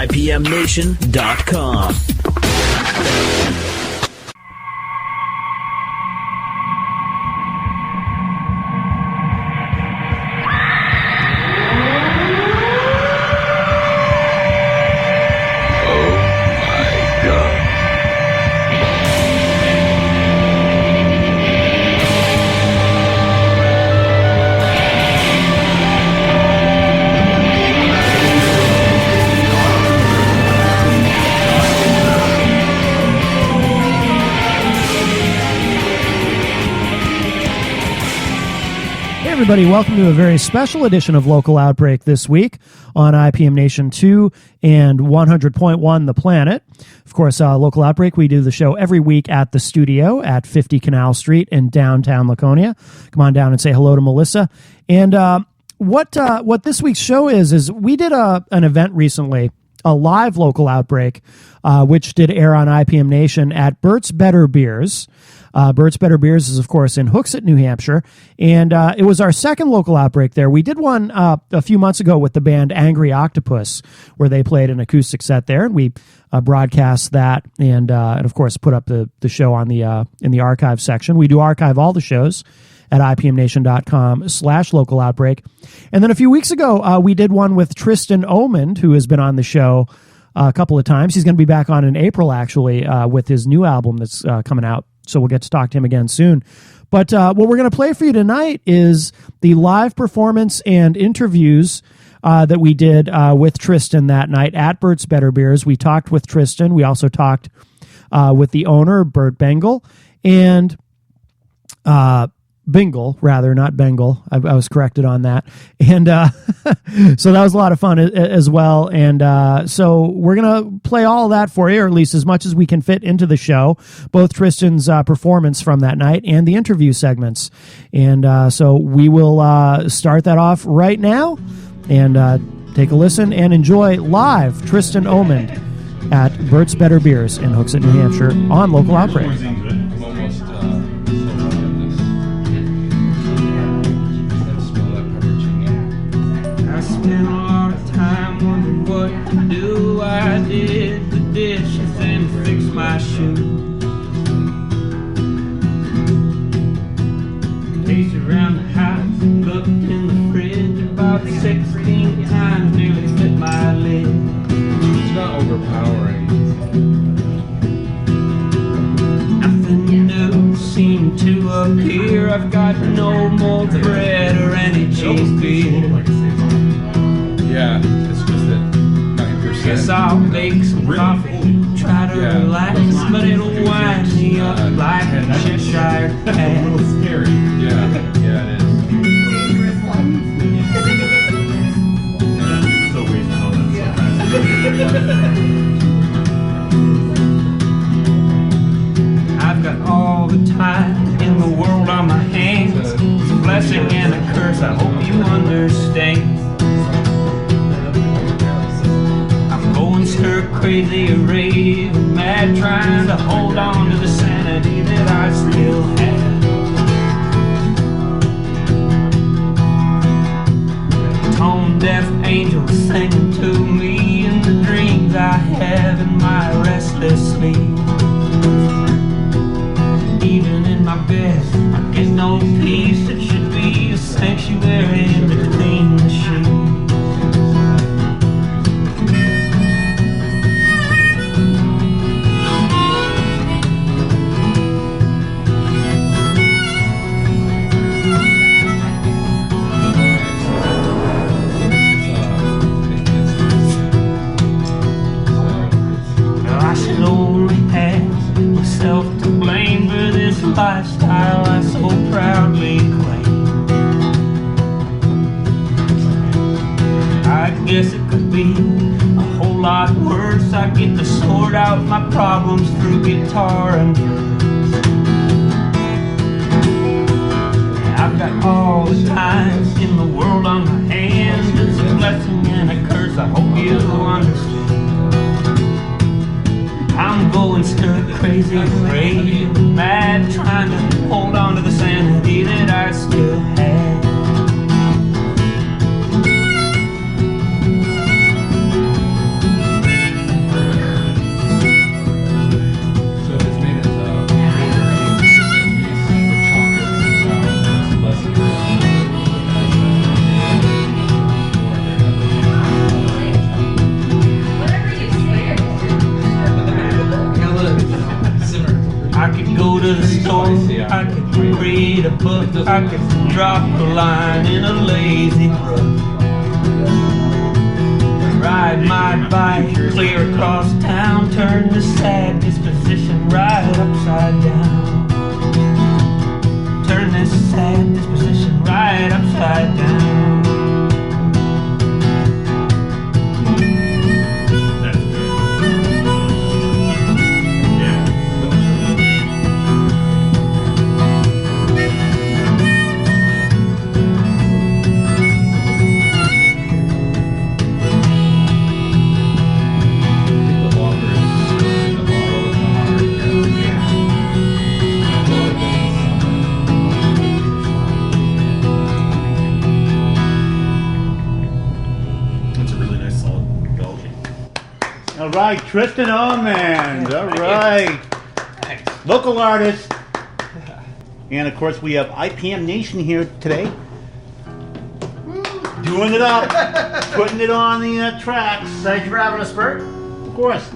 IPMNation.com. Everybody, welcome to a very special edition of Local Outbreak this week on IPM Nation 2 and 100.1 The Planet. Of course, Local Outbreak, we do the show every week at the studio at 50 Canal Street in downtown Laconia. Come on down and say hello to Melissa. And what this week's show is we did an event recently, a live Local Outbreak, which did air on IPM Nation at Bert's Better Beers. Bert's Better Beers is, of course, in Hooksett, New Hampshire, and it was our second Local Outbreak there. We did one a few months ago with the band Angry Octopus, where they played an acoustic set there, and we broadcast that and of course, put up the show on the in the archive section. We do archive all the shows at IPMNation.com/Local Outbreak. And then a few weeks ago, we did one with Tristan Omand, who has been on the show a couple of times. He's going to be back on in April, actually, with his new album that's coming out. So we'll get to talk to him again soon. But what we're going to play for you tonight is the live performance and interviews that we did with Tristan that night at Bert's Better Beers. We talked with Tristan. We also talked with the owner, Bert Bengal, and Bingle, rather, not Bengal. I was corrected on that. And so that was a lot of fun as well. And so we're going to play all of that for you, or at least as much as we can fit into the show, both Tristan's performance from that night and the interview segments. And so we will start that off right now and take a listen and enjoy live Tristan Omand at Bert's Better Beers in Hooksett, New Hampshire on Local Outbreak. Spent a lot of time wondering what to do. I did the dishes and fixed my shoes. Paced around the house, looked in the fridge about 16 times, nearly fit my lid. It's not overpowering. Nothing new seemed to appear. I've got no more bread or any cheese beer. Yeah, it's just that 9%. Guess I'll make some coffee, try to relax, but it'll wind me up like a Cheshire cat. It's scary. Yeah, it is. So wasted on that. I've got all the time in the world on my hands. It's a blessing and a curse, I hope you understand. Stir crazy, rave, mad, trying to hold on to the sanity that I still have. Tone deaf angels singing to me in the dreams I have in my restless sleep. Even in my bed, I get no peace. It should be a sanctuary in between the sheets. Lifestyle I so proudly claim. I guess it could be a whole lot worse. I get to sort out my problems through guitar and verse. I've got all the time in the world on my hands. It's a blessing and a curse, I hope you understand. I'm going stir crazy, afraid, mad, trying to hold on to the sanity that I still have. store, I could read a book, I could drop a line in a lazy brook. Ride my bike clear across town, turn the sad disposition right upside down. Turn this sad disposition right upside down. All right, Tristan Omand. All right. Local artist. And of course, we have IPM Nation here today. Doing it up. Putting it on the tracks. Thank you for having us, Bert. Of course.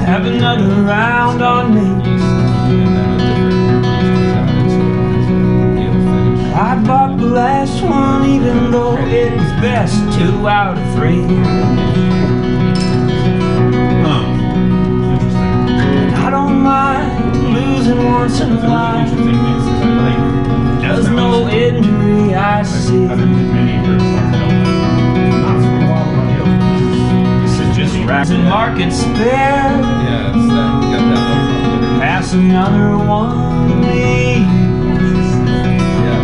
Have another round on me. I bought the last one, even though it was best 2 out of 3. I don't mind losing once in a while. Does no injury I see. Rising market spare. Yeah, it's that. Got that one. Pass another one to me. Yeah.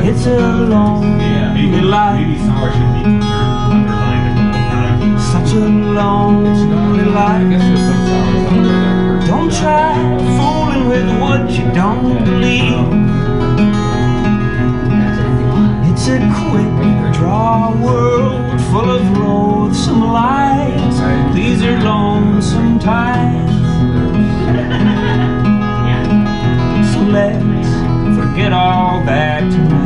It's a lonely life. Such a lonely I life. guess there's some sours out there that Don't try fooling with what you don't believe. It's a quick draw world full of loathsome lies. These are lonesome times. So let's forget all that tonight.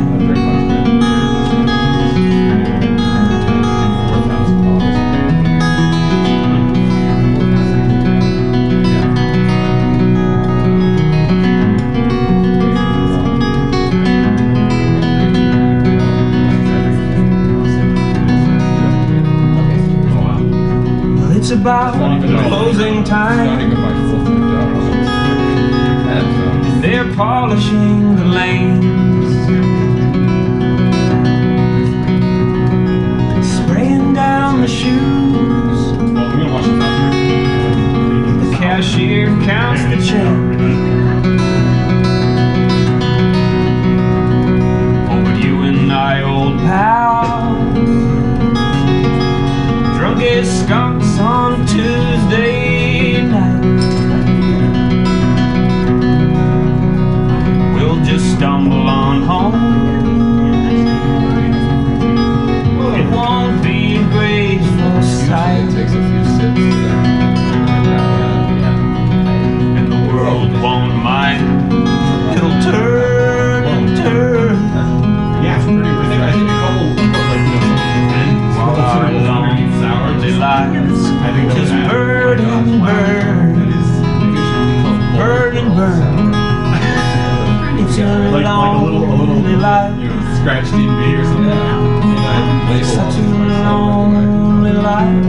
It's about closing time. They're polishing the lanes, spraying down the shoes. The cashier counts the check. Oh, but you and I, old pal, drunk as skunks on Tuesday night. We'll just stumble on home. It won't be a graceful sight, It takes a few sips. and the world won't mind. It'll turn and turn. Yeah, it's pretty rich. I think a couple And while our lonely lives just burn and burn, burn and burn. It's a lonely life. Scratch DB or something. Such a lonely life.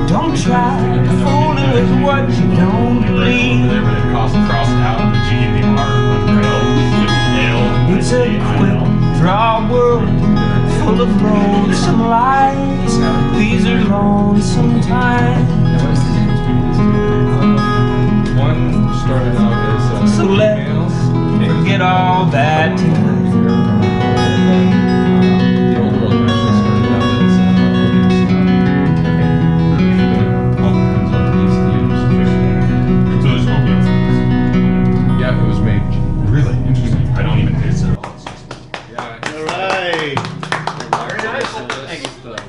Don't try fooling with what you don't believe. It's a quick draw world full of lonesome lies. These are lonesome times. One started out as So let's forget all that tonight. The old world actually started out as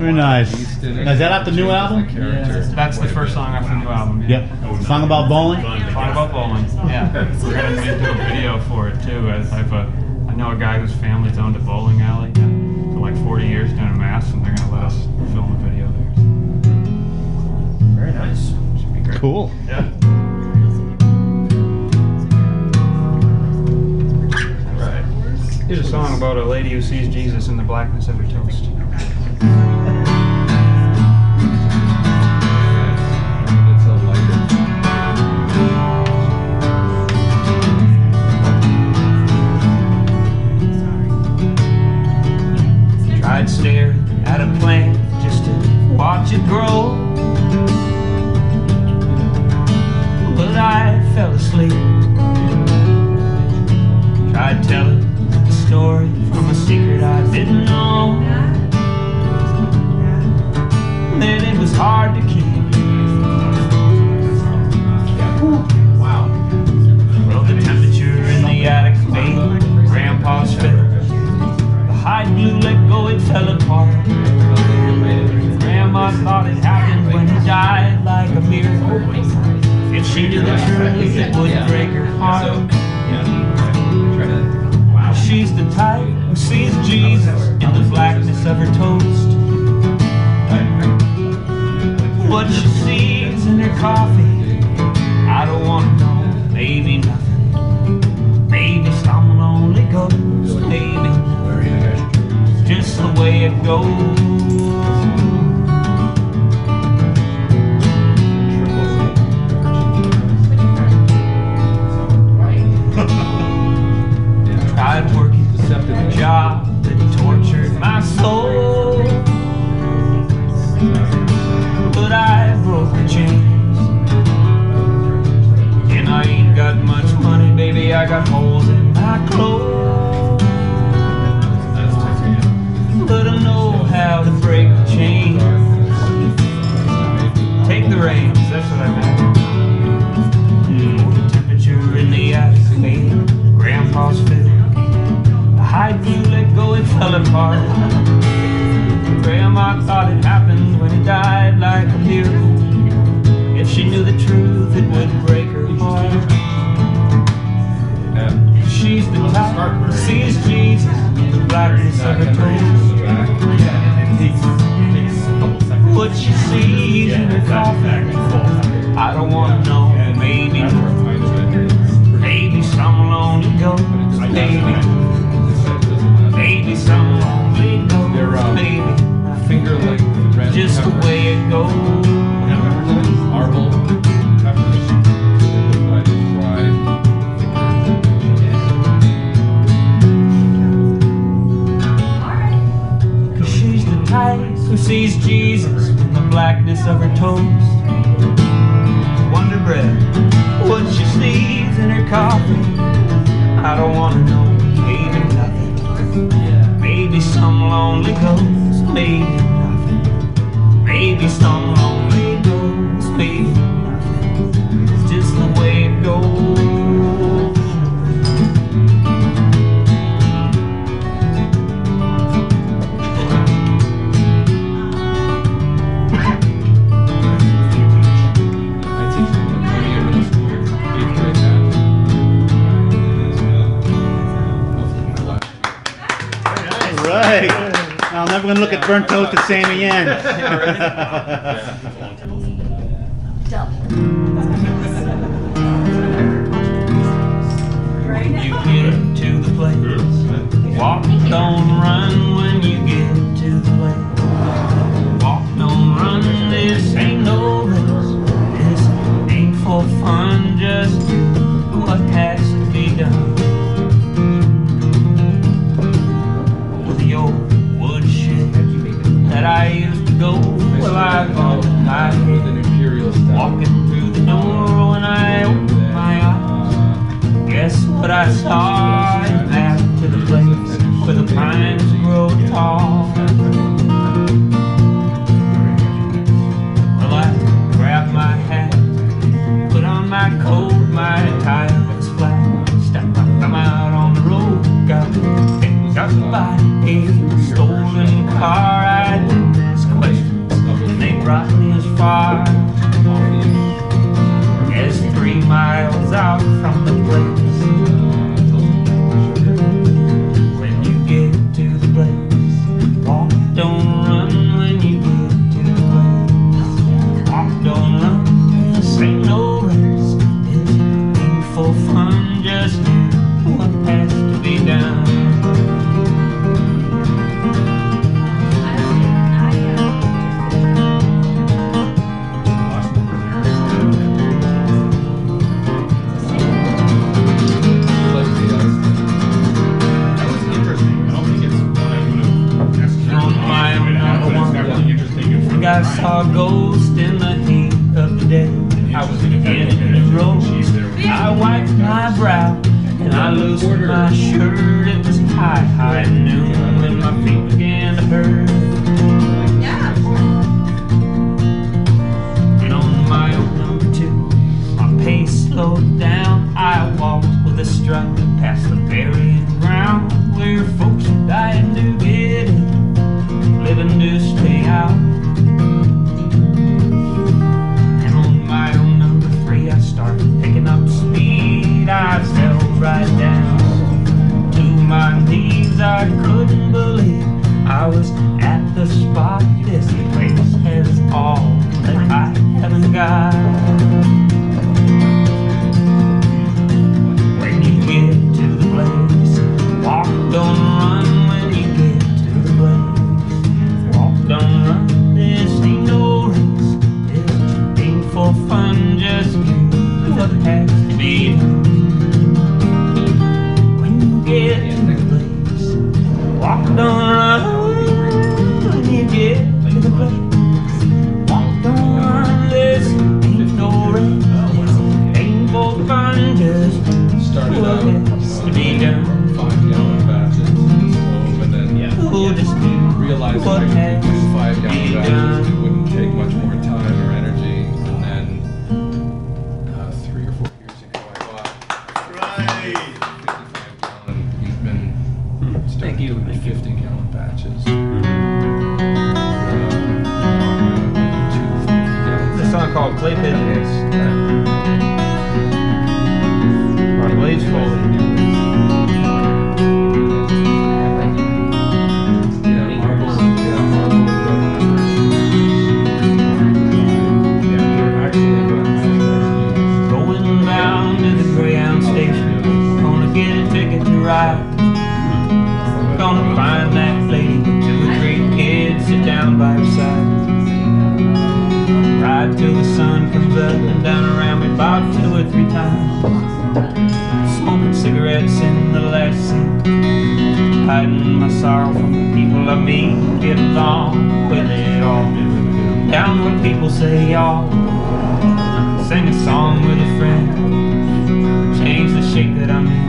Very nice. Now, is that off the new album? That's the first song off the new album. Yep. Song about bowling? Song about bowling. Yeah. We're gonna do a video for it too. I know a guy whose family's owned a bowling alley for like 40 years doing a mass, and they're gonna let us film a video there. Very nice. Should be great. Cool. Yeah. Here's a song about a lady who sees Jesus in the blackness of her toast. It's a lighter. Tried staring at a plant just to watch it grow, but I fell asleep. Tried telling the story from a secret I didn't know, then it was hard to keep. Wow. Well, the temperature in the attic made Grandpa's fit. The hide glue let go, it fell apart. Grandma thought it happened when he died like a miracle. If she knew the truth, it would break her heart. She's the type who sees Jesus in the blackness of her toast. What she sees in her coffee, I don't want to know. Maybe nothing. Maybe some lonely ghost. Maybe just the way it goes. Tried working a job that tortured my soul, but I broke the chains. And I ain't got much money, baby, I got holes in my clothes. But I know how to break the chains. Take the reins, that's what I meant. The temperature in the attic made Grandpa's fit. The hide glue let go, it fell apart. Grandma thought it happened when he died like a miracle. If she knew the truth, it would break her heart. She's the type who sees Jesus in the blackness of her toast. What she sees in her coffee, I don't want to know. Maybe, maybe some lonely ghost. Maybe some lonely ghost. Maybe Finger like red just the pepper. way it goes. Marble peppers. Like fried. She's the type who sees Jesus in the blackness of her toast. Wonder Bread, what she sees in her coffee, I don't want to know. Maybe nothing. Maybe some lonely ghost. Maybe nothing. Maybe some lonely ghost. Maybe nothing. It's just the way it goes. I teach them in middle school, 8th grade math. Right. I'm never going to look at burnt toast the same again. You get to the place. Walk, don't run when you get to the place. Walk, don't run, this ain't no race. This ain't for fun, just do what has to be done. The old wood shed that I used to go, well, I thought I With an had. imperial style. Walking through the door when I opened my eyes, guess what I saw? Is back to the place where the pines grow tall. I saw a ghost in the heat of the day. I was beginning to roll. I wiped my brow and I loosened my shirt. It was high noon when my feet began to hurt. And on my old number 2, my pace slowed down. I walked with a strut past the burying ground where folks are dying to get in, living to stay out. And on my own number 3, I started picking up speed. I fell right down to my knees. I couldn't believe I was at the spot. This place has all that I haven't got. When you get to the place, walk, don't run. When you get to the place, walk, don't run. This ain't no race, this ain't for fun. Just do what has to be done. When you get to the place, walk, don't run. When you get to the place, walk, don't run. This ain't no race, ain't for fun. Just Started do what out has to be done. 5-gallon batches of stove, and then Oh, just do realized what I could has do to 5-gallon be batches. done. It wouldn't take much more time or energy. And then 3 or 4 years ago, I bought Right. 55-gallon. We've been starting doing 50-gallon batches. 2 50-gallon. There's a song called Clay Pigeons by Blaze Foley. Going down to the Greyhound station, gonna get a ticket to ride. Gonna find that lady with 2 or 3 kids, sit down by her side. Ride till the sun comes up and down around me about 2 or 3 times. Smoking cigarettes in the last seat, hiding my sorrow from the people I meet. Get along with it all, down where people say y'all. Sing a song with a friend, change the shape that I'm in.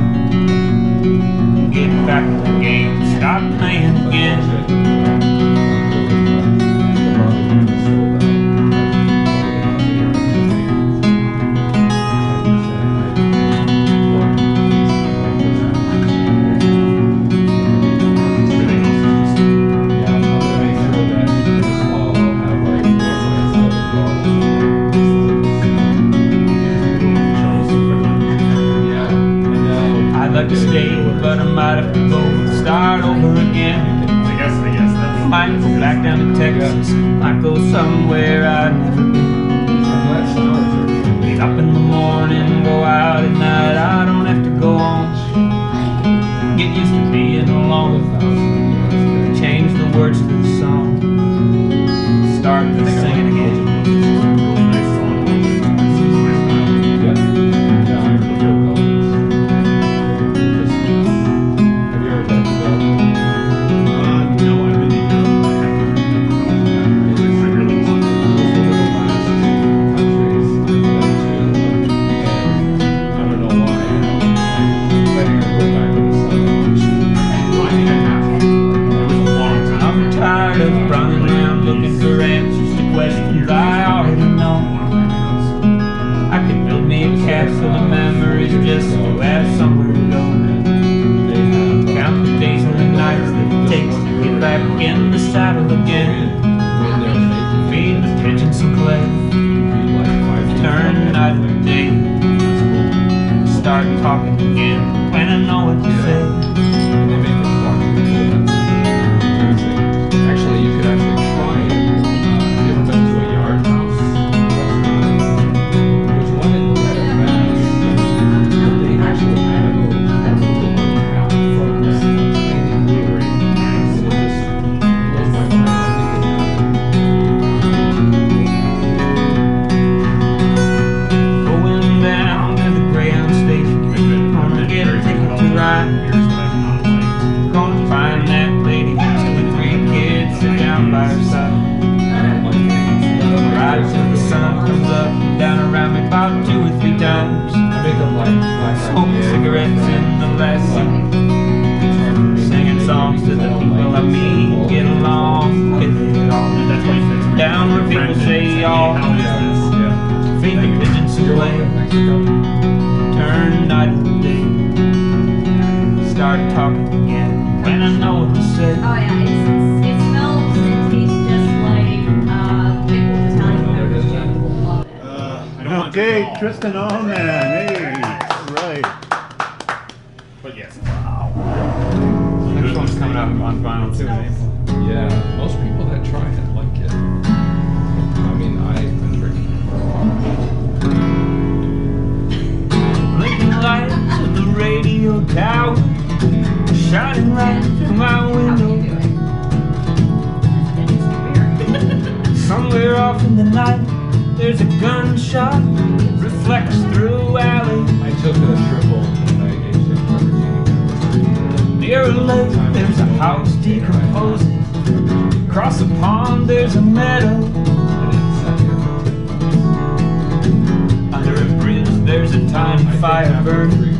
Get back to the game, start playing again. I'd like to stay, but I might have to go and start over again. I guess that's Might go back down to Texas, might go somewhere I've never been. Get up in the morning, go out at night, I don't have to go on. Get used to being alone, change the words to the song, start to sing it again. really nice song. Have you ever been to Belgium? No, I've been to Europe. I really want to. Those were the last countries I've been to, and I don't know why. I'm planning on going back in the summer. No, I think I have to. It was a long time. I'm tired of running around looking for answers to questions I already know. I could build me a castle of memories just to have somewhere to go. Count the days and the nights that it takes to get back in the saddle again. Feed the pigeons some clay, turn the night into day. Start talking again when I know what to say. They make it walkable. Actually, you could actually try it. Have you ever been to a yard house restaurant? There's one in Red Mass. They actually have a little untapped focus training brewery. And it just blows my mind. Going down to the Greyhound station, gonna get a ticket to ride. I mean, get along with it all. That's why you said Down where people say y'all, feed the pigeons away. Turn night into day. Start talking again when I know what to say. Oh yeah, it smells and tastes just like pickles Italian peppers. Love it. I don't want to Okay, know. Tristan Omand. Hey, right. But yes. Next one's coming out on vinyl too, in April. Yeah, most people that try it like it. I mean, I've been drinking it for a while. Blinking lights of the radio tower, shining right through my How do window. you do it? Somewhere off in the night, there's a gunshot, reflects through alley. I took a triple when I aged in Virginia. Near a lake, there's a house decomposing. Across the pond, there's a meadow. I didn't sell here for Under a bridge, there's a tiny fire burning.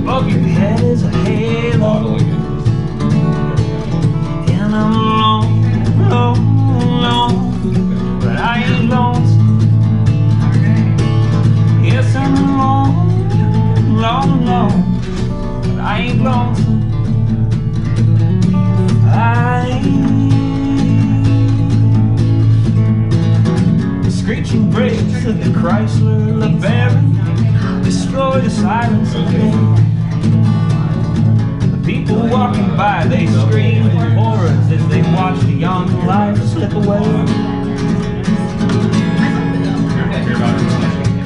Above your head is a halo. bottling it. And I'm alone, alone, alone. But I ain't lonesome. Yes, I'm alone, alone, alone. But I ain't lonesome. Screeching brakes of the Chrysler LeBaron destroy the silence of the day. The people walking by, they scream in horrors as they watch the young life slip away.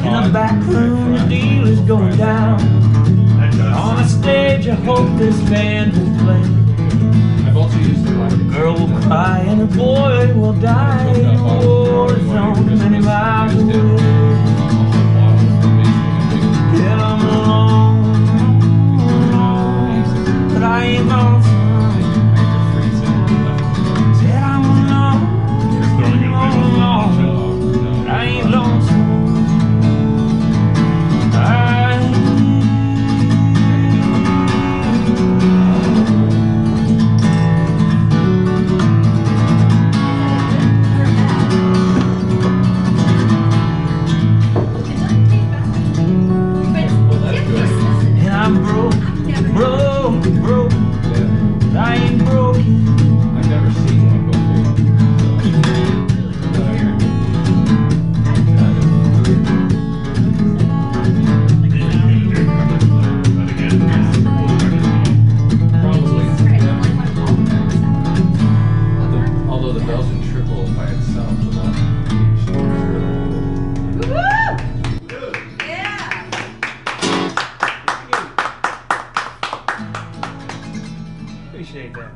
In a back room, the deal is going down. On a stage, I hope this band will play. I've also used it like A girl will cry and a boy will die in a war zone many miles away. Till I'm alone, but I ain't lonesome. Said I'm alone, alone, but I ain't lonesome. And I'm broke, broke, broke, but I ain't broken. I've never seen one Probably. Although the Belgian triple by itself without Yeah. Appreciate that.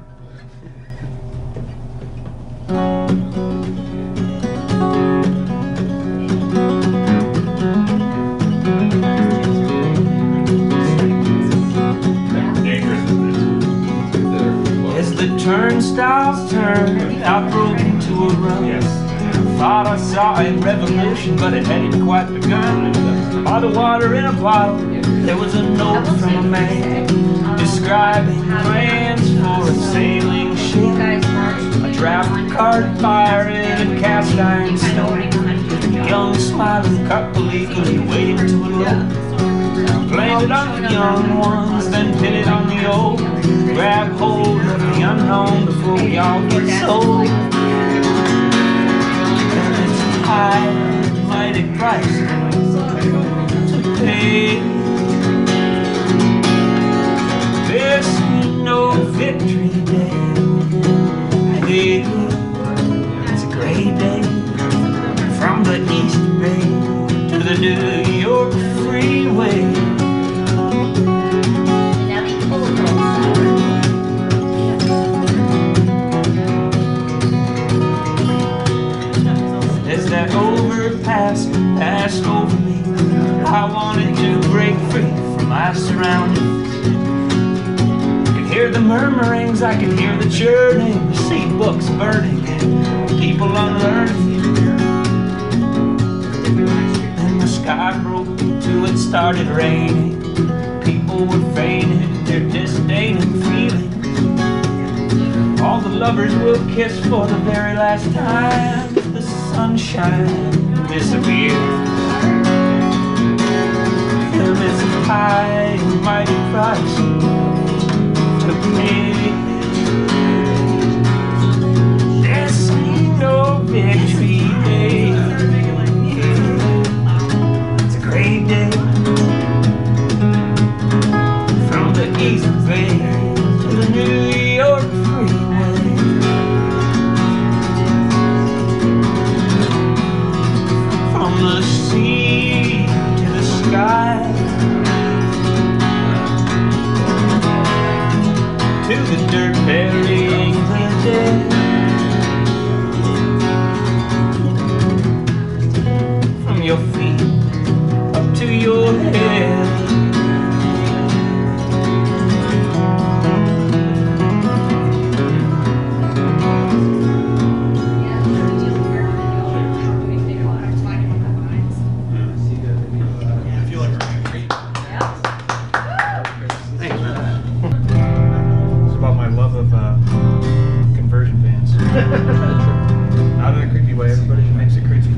Dangerous, isn't As the turnstiles turned, I broke into a run. it? Yes. Thought I saw a revolution, but it hadn't quite begun. By the water in a bottle, there was a note from a man describing plans for a sailing ship, a draft card fire in a cast iron stove, a young smiling couple eagerly waiting to elope. Blamed it on the young ones, then pin it on the old. Grab hold of the unknown before we all get sold. And it's a high, mighty price to pay. This ain't no victory day. Hey, it's a great day. From the East Bay to the New York freeway. As that overpass passed over me, I wanted to break free from my surroundings. I could hear the murmurings, I could hear the churning, see books burning, people unlearning. Then the sky broke into it started raining. People were fainting, their disdain and feelings. the lovers will kiss for the very last time. The sunshine disappears. There is a high and mighty price to pay. There's no victory day. It's a great day. From the East Bay to the New York freeway. From the sea to the sky. To the dirt burying the dead. From your feet up to your head. It's about my love of conversion bands. Not in a creepy way, everybody makes it creepy.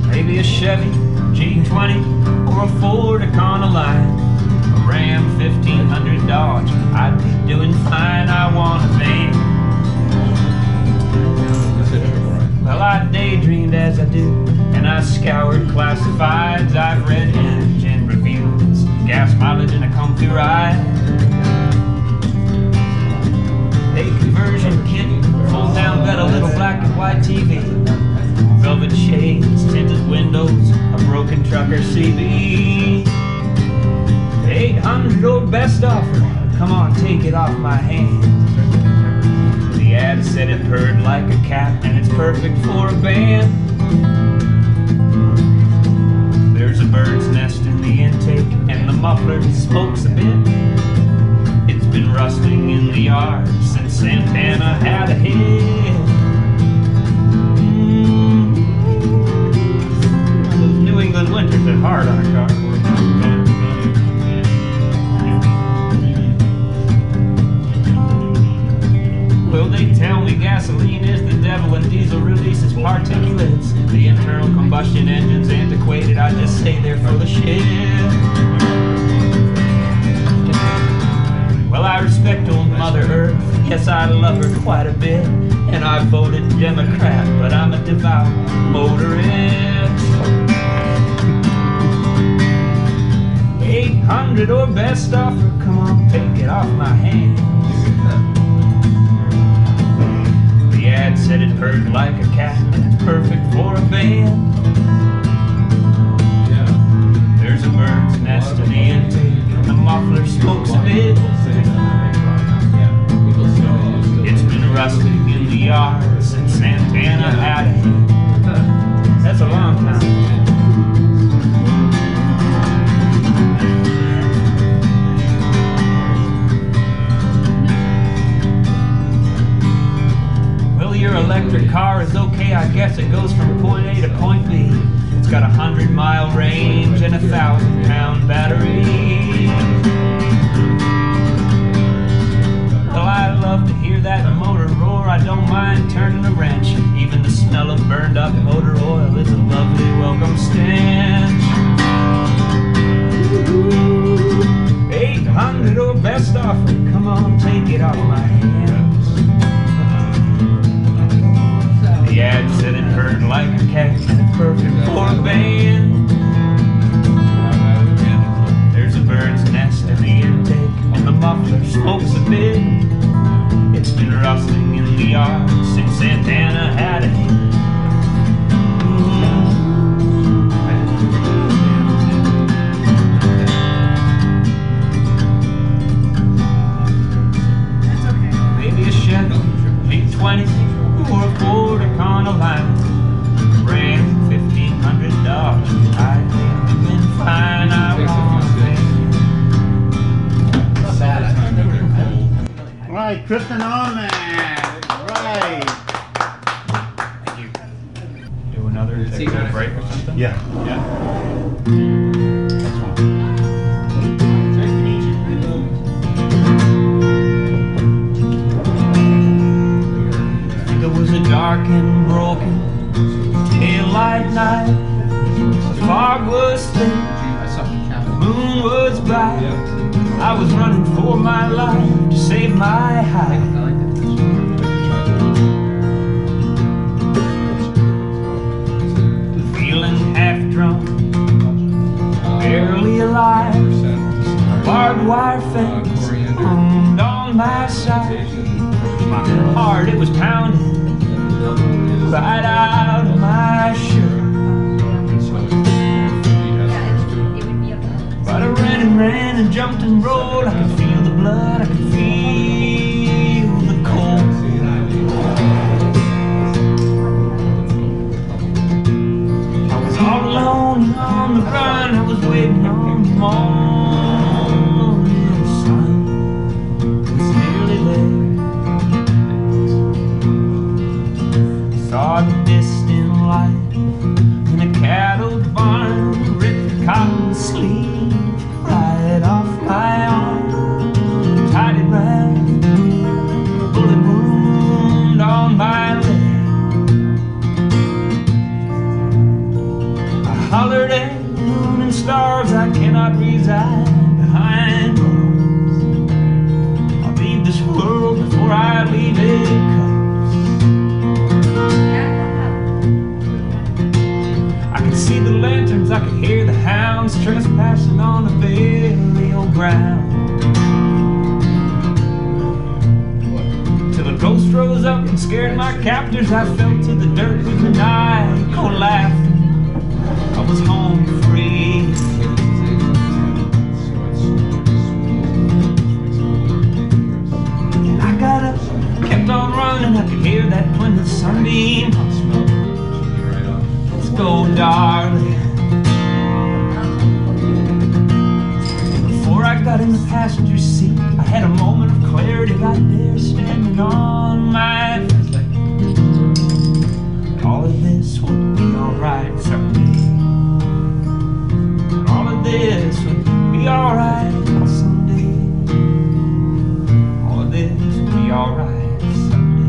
Maybe a Chevy G20 or a Ford Econoline, a Ram 1500 Dodge. I'd be doing fine. I want a van. Well, I daydreamed as I do, and I scoured classifieds. I've read engine reviews, gas mileage and a comfy ride. A conversion kit, full down bed, a little black and white TV, velvet shades, tinted windows, a broken trucker CB. 800 or best offer, come on, take it off my hands. The ad said it purred like a cat, and it's perfect for a band. There's a bird's nest in the intake, and the muffler smokes a bit. It's been rusting in the yard since Santana had a hit. Those New England winters are hard on a car. Well, they tell me gasoline is the devil and diesel releases particulates. The internal combustion engine's antiquated, I just say they're full of shit. Well, I respect old Mother Earth, yes, I love her quite a bit. And I voted Democrat, but I'm a devout motorist. 800 or best offer, come on, take it off my hands. The ad said it purred like a cat, and it's perfect for a band. There's a bird's nest in the intake, and the muffler smokes a bit. It's been rusting in the yard since Santana had a hit. That's a long time. Your electric car is okay, I guess it goes from point A to point B. It's got a 100-mile range and a 1,000-pound battery. Well, I love to hear that motor roar. I don't mind turning a wrench. Even the smell of burned up motor oil is a lovely welcome stench. 800 or best offer, come on, take it off my hands. The ad said it purred like a cat, and it's perfect for a band. There's a bird's nest in the intake, and the muffler smokes a bit. It's been rusting in the yard since Santana had a hit. Maybe a Chevy V20 or a Ford Econoline, Ram 1500 Dodge. I think you've been fine. I want to. All right, Tristan Omand. Right. Thank you. Do another, take a little break or something? Yeah. Yeah. That's fine. Nice to meet you. I was running for my life to save my hide. Feeling half drunk, barely alive. Barbed wire fence hung on my side. My heart, it was pounding right out of my shirt. But I ran and jumped and rolled. I could feel the blood, I could feel the cold. I was all alone and on the run. I was waiting on the morning sun. It's nearly there. Saw the distant light in a cattle barn. Ripped the cotton sleeve right off my arm, tied it round, bullet wound on my leg. I hollered at the moon and stars, I cannot reside behind bars. I'll leave this world before I leave it cups. I could see the lanterns, I could hear the hounds trespassing on the burial ground. Till a ghost rose up and scared my captors. I fell to the dirt with maniacal laughter. I was home free. And I got up, kept on running. I could hear that Plymouth sunbeam. Let's go, darling. Before I got in the passenger seat, I had a moment of clarity right there, standing on my feet. All of this would be alright someday. All of this would be alright someday. All of this would be alright someday.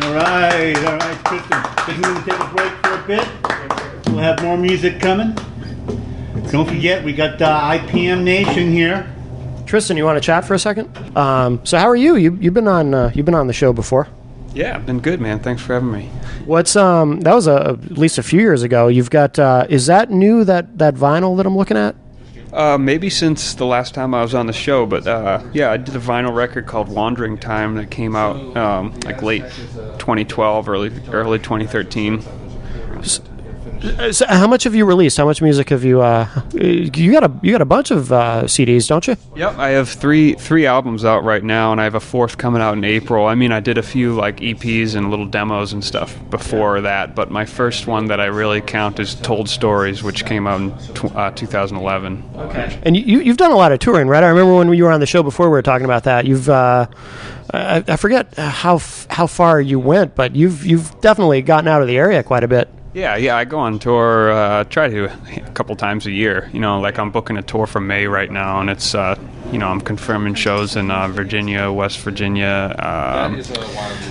All right, Tristan. We're going to take a break for a bit. We'll have more music coming. Don't forget, we got IPM Nation here. Tristan, you want to chat for a second? So how are you? You've been on the show before. Yeah, been good, man. Thanks for having me. What's that was at least a few years ago. You've got is that new, that vinyl that I'm looking at? Maybe since the last time I was on the show, but yeah, I did a vinyl record called Wandering Time that came out like late 2012, early 2013. So how much have you released? How much music have you? You got a bunch of CDs, don't you? Yep, I have three albums out right now, and I have a fourth coming out in April. I mean, I did a few like EPs and little demos and stuff before that, but my first one that I really count is Told Stories, which came out in 2011. Okay. And you've done a lot of touring, right? I remember when you were on the show before, we were talking about that. You've I forget how far you went, but you've definitely gotten out of the area quite a bit. Yeah, I go on tour, try to a couple times a year. You know, like I'm booking a tour for May right now, and it's, you know, I'm confirming shows in Virginia, West Virginia,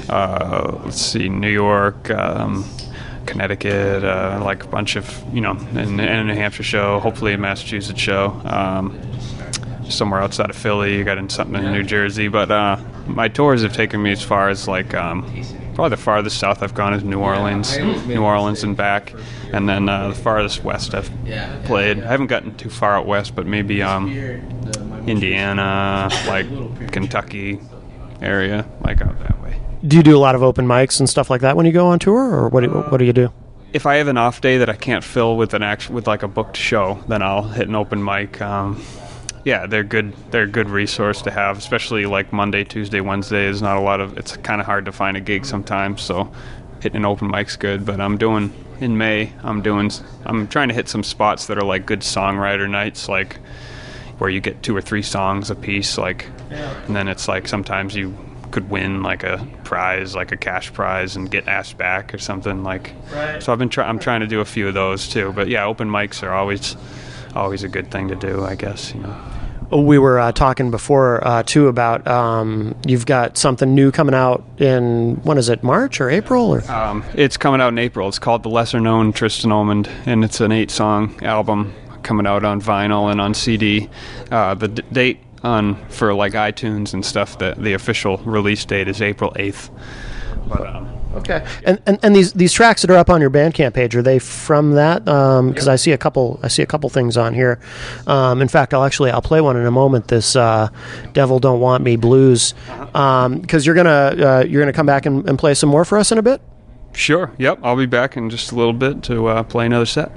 let's see, New York, Connecticut, like a bunch of, you know, and a New Hampshire show, hopefully a Massachusetts show, somewhere outside of Philly, got in something in New Jersey, but my tours have taken me as far as like, probably the farthest south I've gone is New Orleans and back, and then the farthest west I've played. I haven't gotten too far out west, but maybe Indiana, like Kentucky area, like out that way. Do you do a lot of open mics and stuff like that when you go on tour, or what do you do? If I have an off day that I can't fill with like a booked show, then I'll hit an open mic. Yeah, they're good. They're a good resource to have, especially like Monday, Tuesday, Wednesday is not a lot of. It's kind of hard to find a gig sometimes, so hitting an open mic's good. But in May, I'm trying to hit some spots that are like good songwriter nights, like where you get 2 or 3 songs a piece, like, and then it's like sometimes you could win like a prize, like a cash prize, and get asked back or something like. Right. So I'm trying to do a few of those too. But yeah, open mics are always a good thing to do, I guess, you know. We were talking before too about you've got something new coming out in, when is it, March or April? Or It's coming out in April. It's called The Lesser Known Tristan Omand, and it's an 8-song album coming out on vinyl and on CD. The date for like iTunes and stuff, the official release date is April 8th. But okay, and these tracks that are up on your Bandcamp page, are they from that? Because I see a couple things on here. In fact, I'll play one in a moment. This "Devil Don't Want Me" blues, because you're gonna come back and play some more for us in a bit. Sure. Yep. I'll be back in just a little bit to play another set.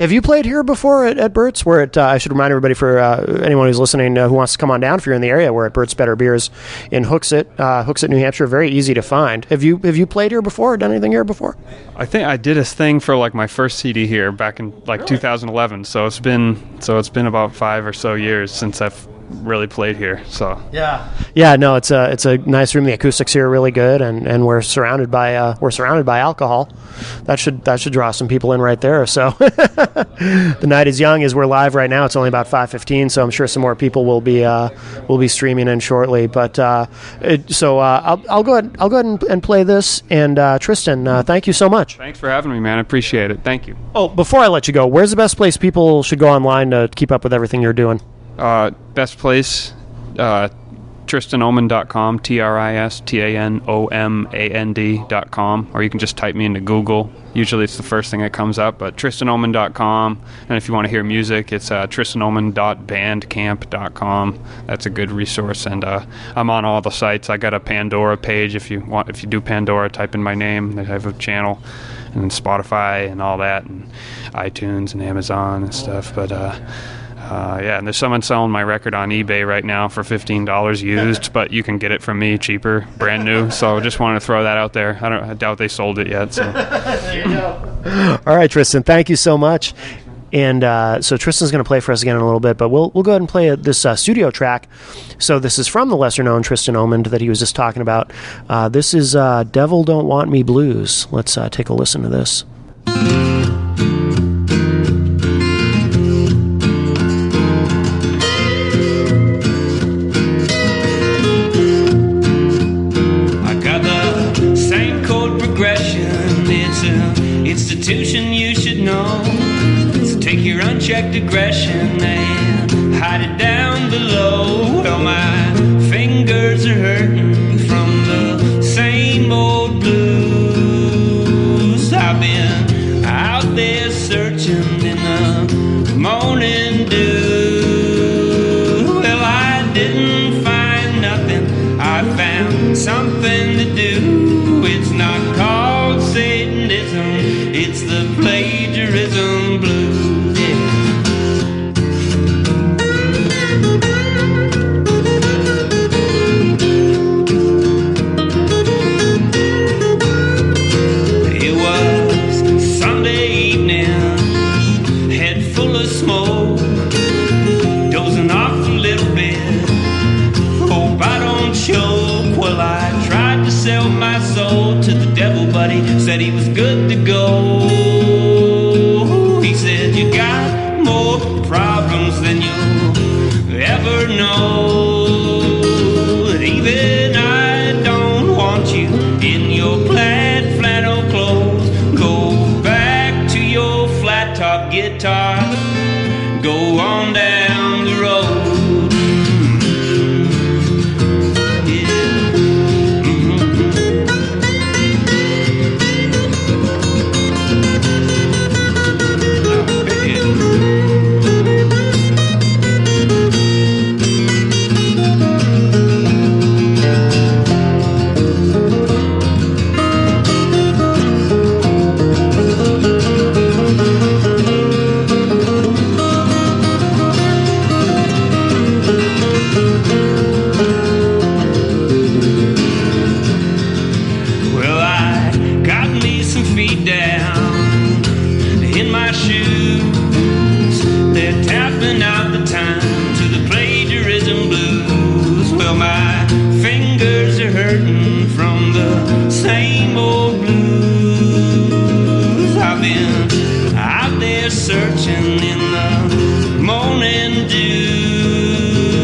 Have you played here before at Bert's? We're at, I should remind everybody, for anyone who's listening who wants to come on down, if you're in the area, we're at Bert's Better Beers in Hooksett, New Hampshire. Very easy to find. Have you played here before or done anything here before? I think I did a thing for like my first CD here back in like 2011. So it's been about 5 or so years since I've really played here. So yeah, no, it's a nice room. The acoustics here are really good, and we're surrounded by alcohol. That should draw some people in right there. So the night is young as we're live right now. It's only about 5:15, so I'm sure some more people will be streaming in shortly. But I'll go ahead and play this. And Tristan, thank you so much. Thanks for having me, man. I appreciate it. Thank you. Oh, before I let you go, where's the best place people should go online to keep up with everything you're doing? Best place, tristanomand.com, tristanomand.com, or you can just type me into Google. Usually it's the first thing that comes up, but tristanomand.com. And if you want to hear music, it's tristanomand.bandcamp.com. That's a good resource, and I'm on all the sites. I got a Pandora page. If you do Pandora, type in my name. They have a channel, and then Spotify and all that, and iTunes and Amazon and stuff. But and there's someone selling my record on eBay right now for $15 used, but you can get it from me cheaper, brand new. So just wanted to throw that out there. I doubt they sold it yet. So. There you go. All right, Tristan, thank you so much. And so Tristan's going to play for us again in a little bit, but we'll go ahead and play this studio track. So this is from the lesser-known Tristan Omand that he was just talking about. This is "Devil Don't Want Me" blues. Let's take a listen to this. Institution you should know. So take your unchecked aggression and hide it down below. Well, my fingers are hurting from the same old blues. I've been out there searching in the morning dew. Well, I didn't find nothing. I found something to do. It's not called Satanism. It's the plagiarism blues, yeah. It was Sunday evening, head full of smoke, dozing off a little bit, hope I don't choke. Well, I tried to sell my soul to the devil, but he said he was good to go. He said, you got more problems than you'll ever know. Even I don't want you in your plaid flannel clothes. Go back to your flat top guitar. Go on down the road. Searching in the morning dew.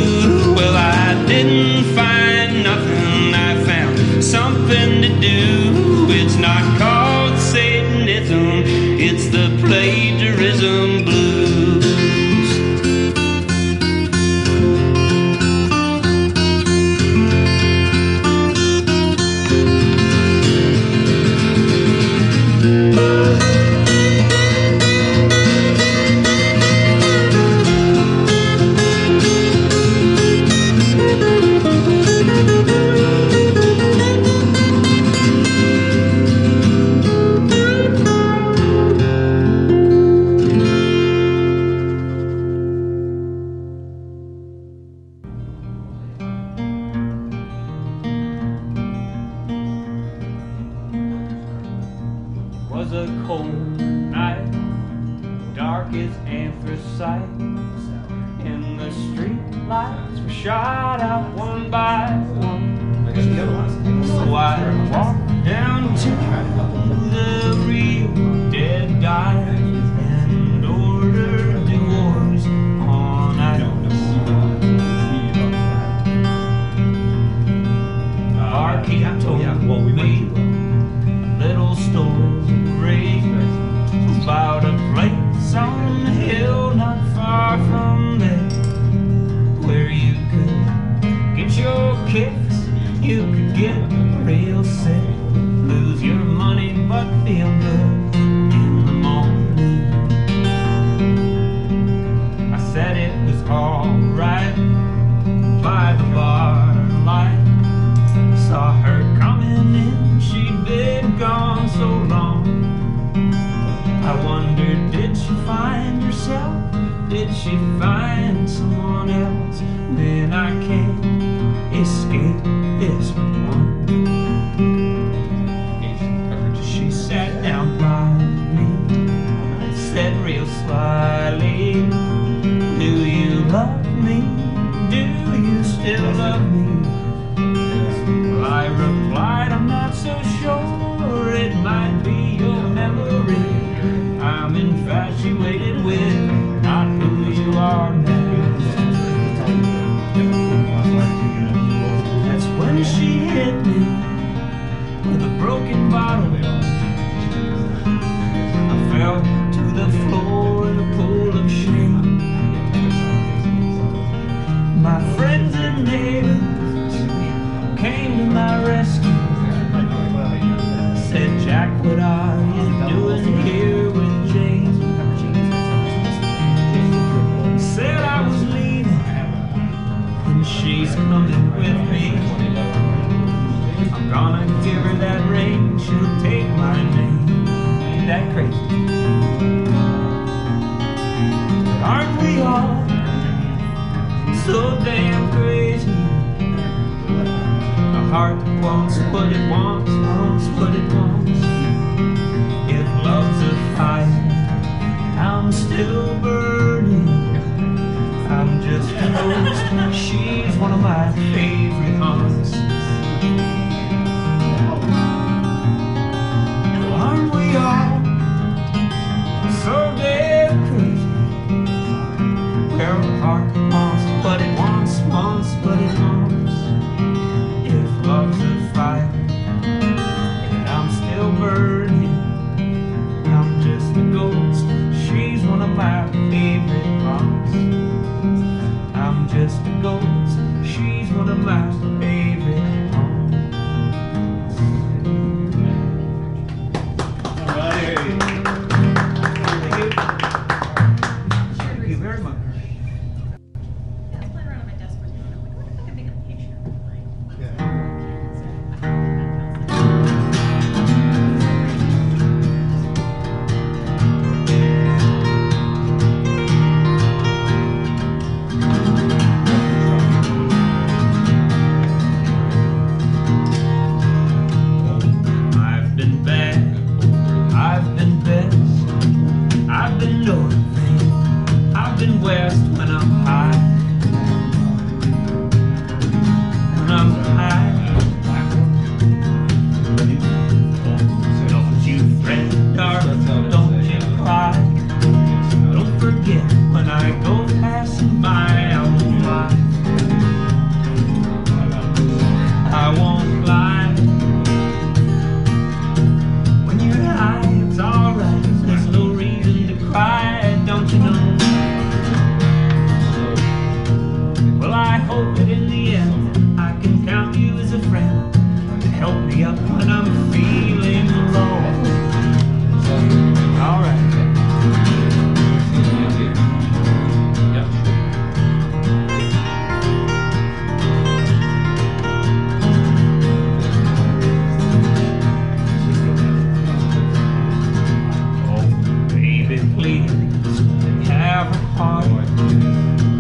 rhythm. It's the plagiarism blues. Was a cold night, dark as anthracite, and the street lights were shot out one by one. So I walked down to the real dead guy and ordered divorce on ice. Barkeep told me a little story about a place on the hill not far from there, where you could get your kicks, you could get real sick, lose your money but feel good in the morning. I said it was alright by the bar light. Saw her coming in, she'd been gone so long. I wondered, did she find herself? Did she find someone else? Then I can't escape this one. She sat down by me, said real slyly, do you love me? Do you still love me? Well, I replied, I'm not so sure, it might be your memory. I'm infatuated with not who you are now. That's when she hit me with a broken bottle. I fell to the floor in a pool of shame. My friends and neighbors came to my rescue. Said, Jack, what are you doing here with Jane? Said I was leaving and she's coming with me. I'm gonna give her that ring, she'll take my name. Ain't that crazy? Aren't we all so damn crazy? A heart wants what it wants, wants what it wants. If love's a fire, I'm still burning. I'm just a host, she's one of my favorite haunts. Aren't we all so damn crazy? Where a heart wants what it wants, wants what it wants. If love's a fire, and I'm still burning. please have a heart.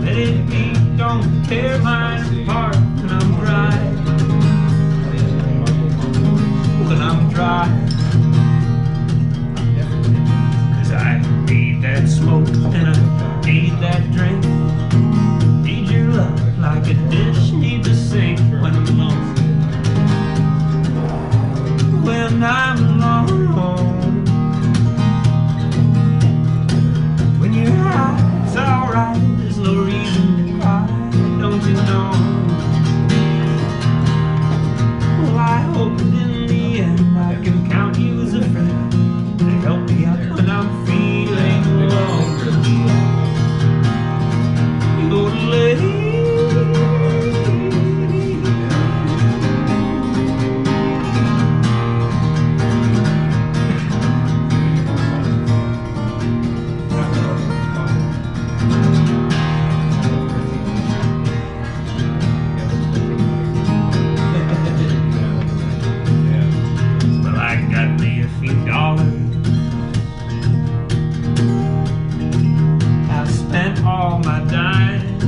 Let it be, don't tear mine apart when I'm dry. When I'm dry. 'Cause I need that smoke and I need that drink. Need your love like a dish needs a sink when I'm alone. When I'm alone. When you're high, it's alright. There's no reason to cry, don't you know? Well, I hope that in the end I can count you as a friend to help me out when I'm feeling low. Your lady. All my dimes.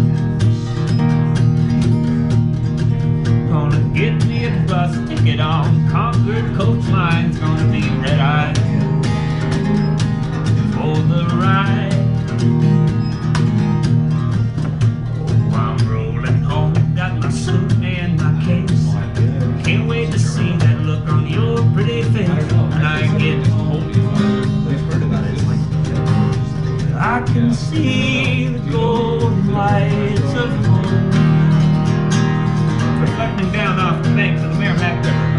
Gonna get me a bus ticket on Concord coach line's gonna be red-eyed for the ride. Oh, I'm rolling home, got my suit and my case. Can't wait to see that look on your pretty face when I get home. I can see the golden lights of home reflecting down off the banks of the Merrimack River.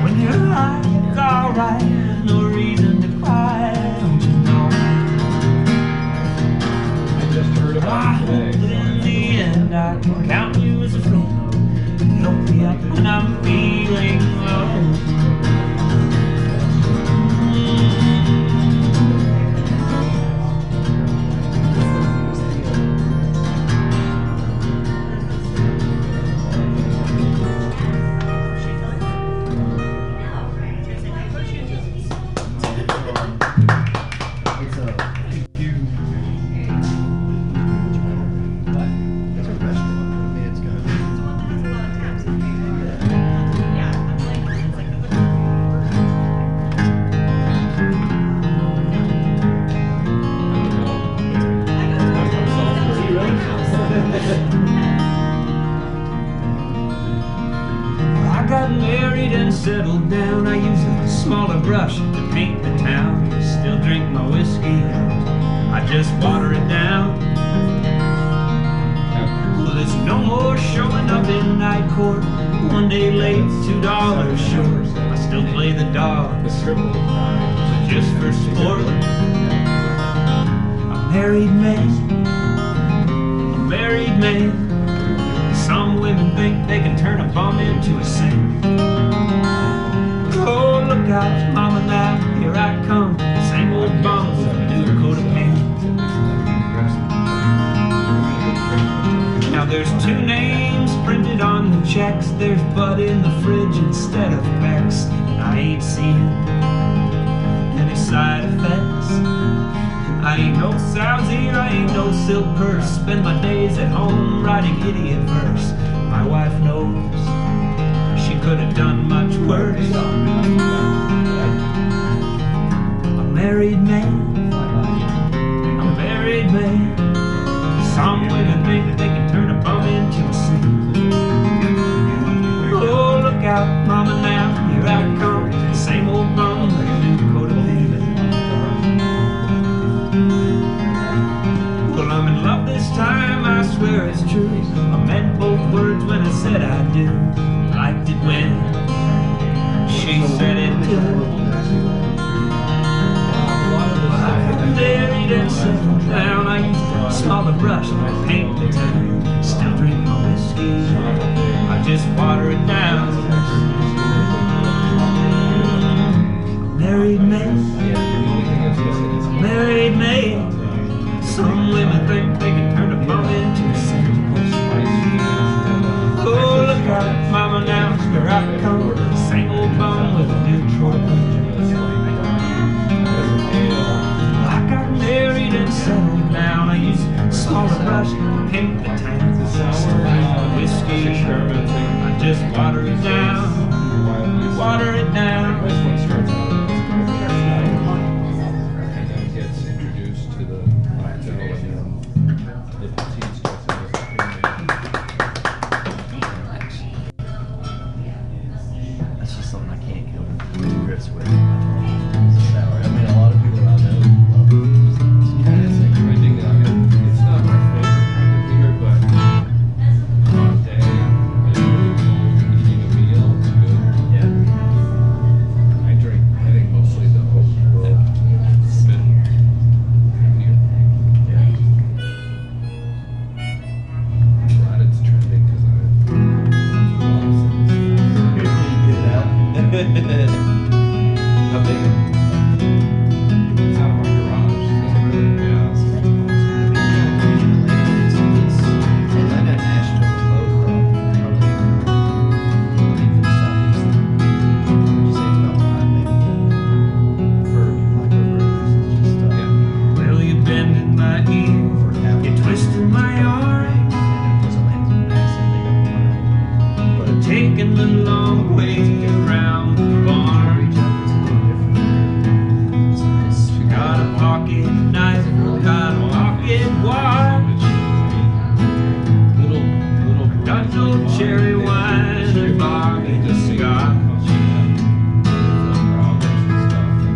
When your life's alright, no reason to cry, don't you know? I just heard I about hope it that in the end I can count you as a friend. Help me up when I'm feeling low. I got married and settled down. I use a smaller brush to paint the town. Still drink my whiskey, I just water it down. Well, there's no more showing up in night court. One day late, $2 short. I still play the dog, the scribble. but just for sport. A married man, a married man. Some women think they can turn a bum into a saint. Oh, look out, mama, now, here I come. Same old bum with a new coat of paint. Now there's two names printed on the checks. There's Bud in the fridge instead of Bex. And I ain't seen any side effects. I ain't no Sousy, I ain't no silk purse. Spend my days at home writing idiot verse. My wife knows she could have done much worse. A married man, a married man. Some women think they can turn a bum into a saint. Oh, look out, mama, now, here I come. Same old bum with a new coat of paint. Well, I'm in love this time, I swear it's true. I meant both words when I said I do. Liked it when she said it too. I'm married and settled down. I used to smell the brush and paint the town. Still drink my whiskey, I just water it down. Married man, married man. Some women think they can turn a bum into a saint. Oh, look out, mama, now, here I come. Same old bum with a new coat. Water it down, water it down. This one starts out and then gets introduced to the plateau and then the petite starts out as a That's just something I can't get over grips with. Sour. I mean, a lot of people around there love it. Yeah, it's like trending. It's not my favorite kind of beer, but on a hot day, eating a meal, it's good. Yeah. I think mostly the oak spin beer. Yeah. I'm glad it's trending because Get it out. How big? it's out of my garage. Yeah. And I got an Ashton remote for the southeast. Would you say it's about 5 maybe? For microbrews, it's just Yeah. Well, you bending my ear, for half. you twisting my arm, And it wasn't like it was massive thing. But taking the long way around the barn. reach up, it's a little different. It's nice. Got a pocket knife, got a pocket watch, Little got no cherry wine or bargain scotch.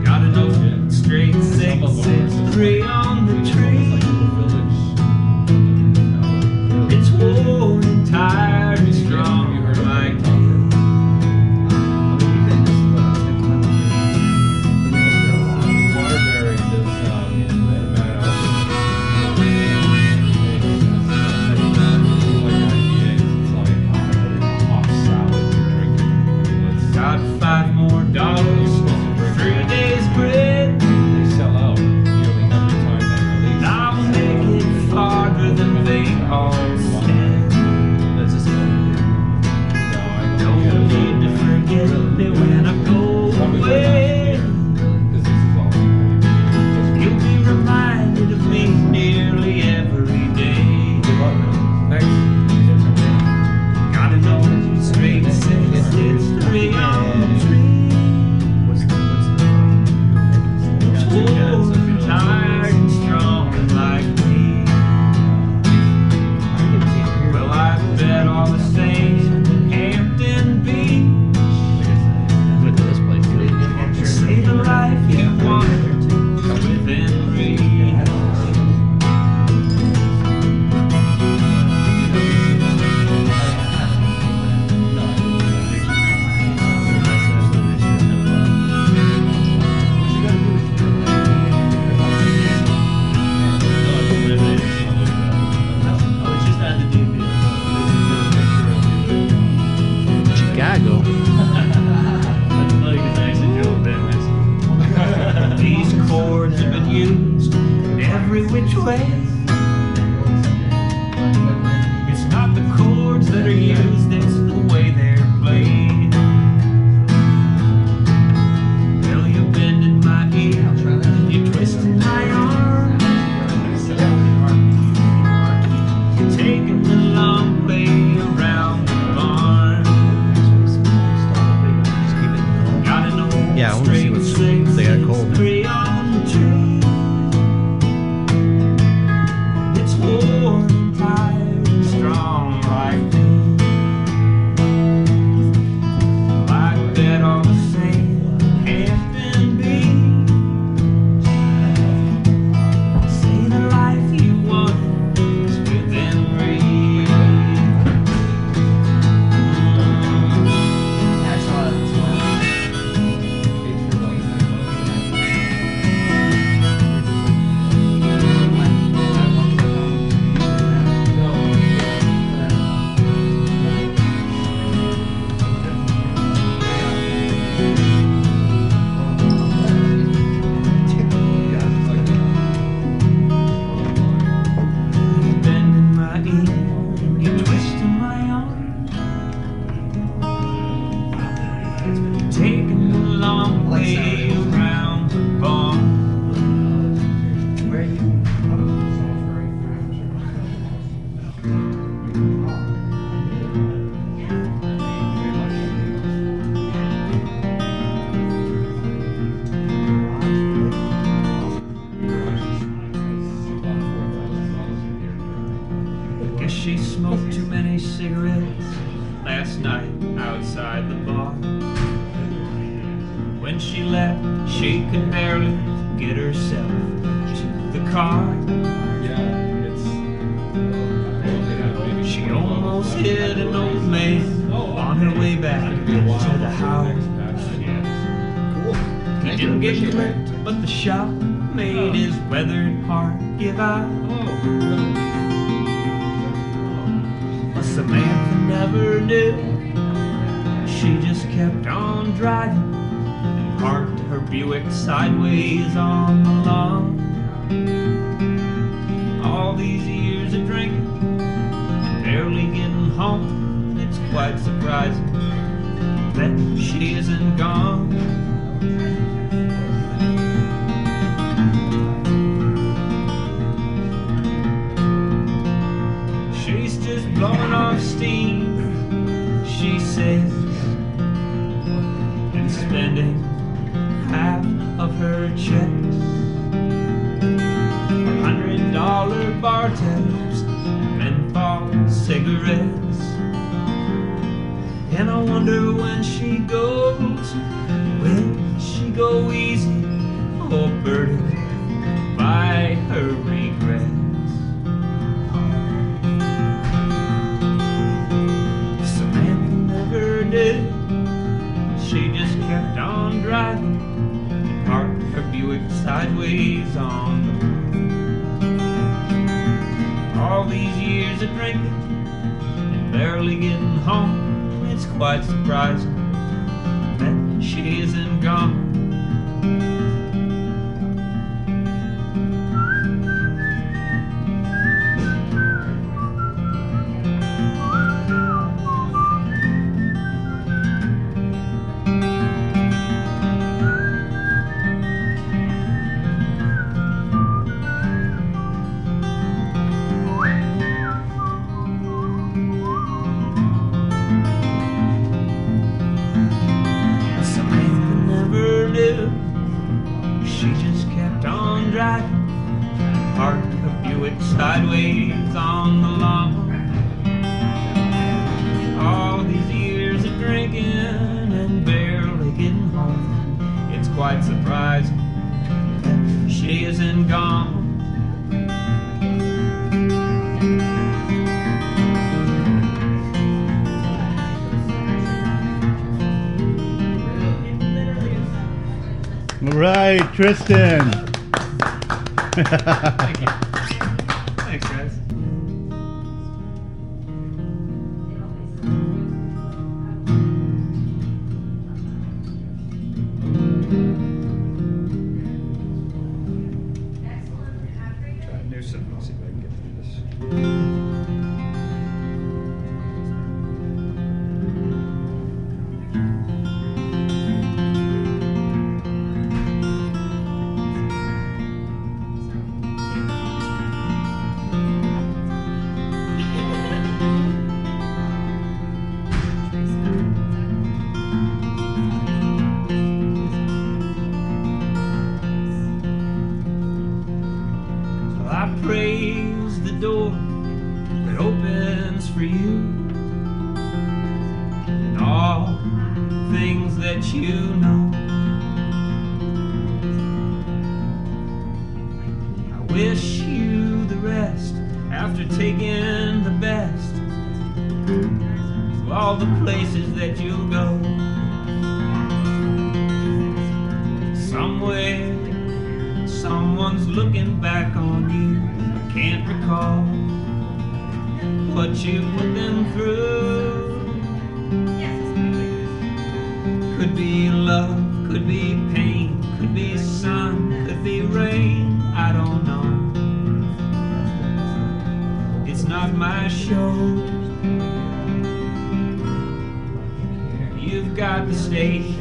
Got an old straight 663 on the tree. It's worn and tired and strong like me. Waterbury does Mad hot salad you're drinking. Got $5 more, 3 days bread. They sell out nearly every time they release. I'll make it farther than they all said. That's just No, I Don't need to forget me when I go away. because this is all you You'll be reminded of me nearly every day. Thanks. Got an old straight 663 on the tree. It's worn, tired, and strong like me. Well, I bet all the same in Hampton Beach. Say the life you want within reach. Chicago. These chords have been used in every which way. It's not the chords that are used, it's the way they're played. Well, you're bending my ear, you're twisting my arm, you're taking the long way around the barn. Got an old Yeah, I wanna see what's- straight they got cold. 663 on the tree. It's warm, tired, and strong like me. Like that all the same Hampton Beach. Say the life you want is within reach. cigarettes last night outside the bar. When she left, she could barely get herself to the car. She almost hit an old man on her way back to the house. He didn't get clipped, but the shock made his weathered heart give out. But Samantha never knew. She just kept on driving and parked her Buick sideways on the lawn. All these years of drinking, barely getting home, it's quite surprising that she isn't gone. She's just blowing off steam, she says, and spending half of her checks. $100 bar tabs, menthol cigarettes. And I wonder when she goes, will she go easy or burdened by her regrets? Samantha never did. She just kept on driving and parked her Buick sideways on the road. All these years of drinking and barely getting home, it's quite surprising that she isn't gone. Sideways on the lawn. All these years of drinking and barely getting home, it's quite surprising that she isn't gone. All right, Tristan. Thank you. Thanks, guys. Try to do something, see if I can get through this. I praise the door that opens for you and all things that you know. I wish you the rest after taking the best to all the places that you'll go. Somewhere someone's looking back on you. I can't recall what you put them through. Could be love, could be pain, could be sun, could be rain, I don't know. It's not my show. You've got the stage.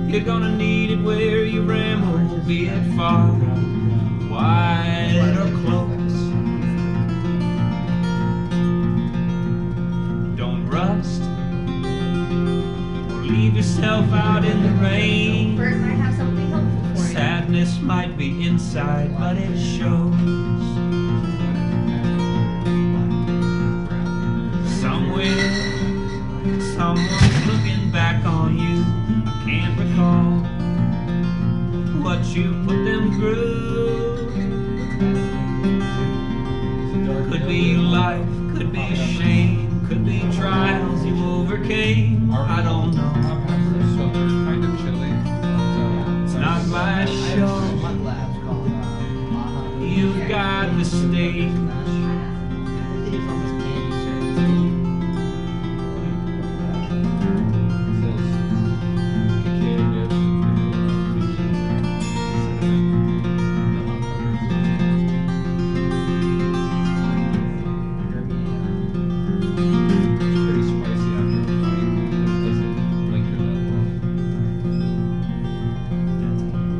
You're gonna need it where you ramble, be it far, wide or close. yourself out in the rain. Bert might have something helpful for you. Sadness might be inside, but it shows. Somewhere, someone's looking back on you. I can't recall what you put them through. Could be life, could be shame, could be trials you overcame. I don't know. Kind of chilly. It's not my show. You've got the stage.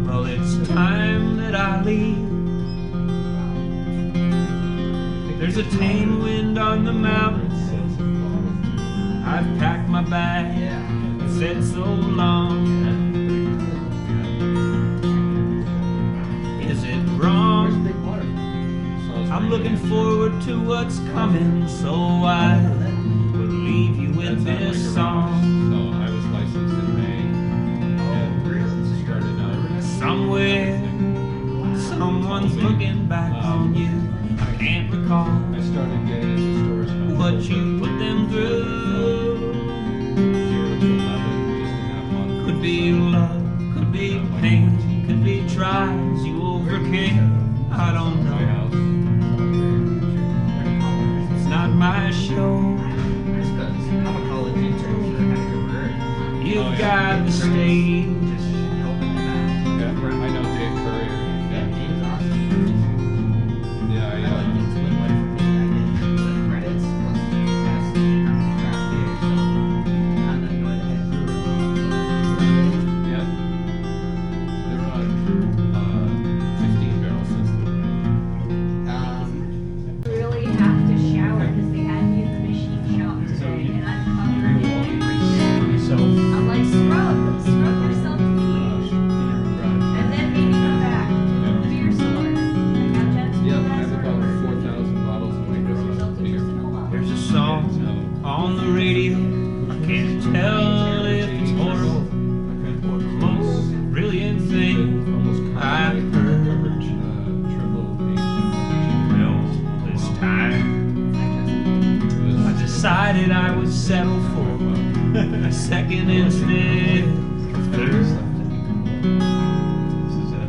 Well, it's time that I leave. There's a tame wind on the mountains. I've packed my bag, said so long. Is it wrong? I'm looking forward to what's coming, so I will leave you with this song. So I was licensed in May. And started out. Somewhere, someone's looking back on you. I can't recall I started getting into stores from what you put them through. 0 to 11 just in that month. Could be love, could be pain, could be trials you overcame. I don't My know. house. It's not my show. I'm a college intern for You've got the stage. Yeah, I know Dave Courier. Yeah, yeah. Yeah. They're on 15 barrel system. Really have to shower because they had me in the machine shop today, and I'm covered in everything. I'm like, scrub yourself clean, and then maybe come back. Beer cellar. Now Jen's Yeah, I that's have where about we're- 4,000 bottles of my Christmas beer. There's a song on the radio. I can't tell if it's horrible or the most brilliant thing I've heard. Well, this time I decided I would settle for a second instead of third.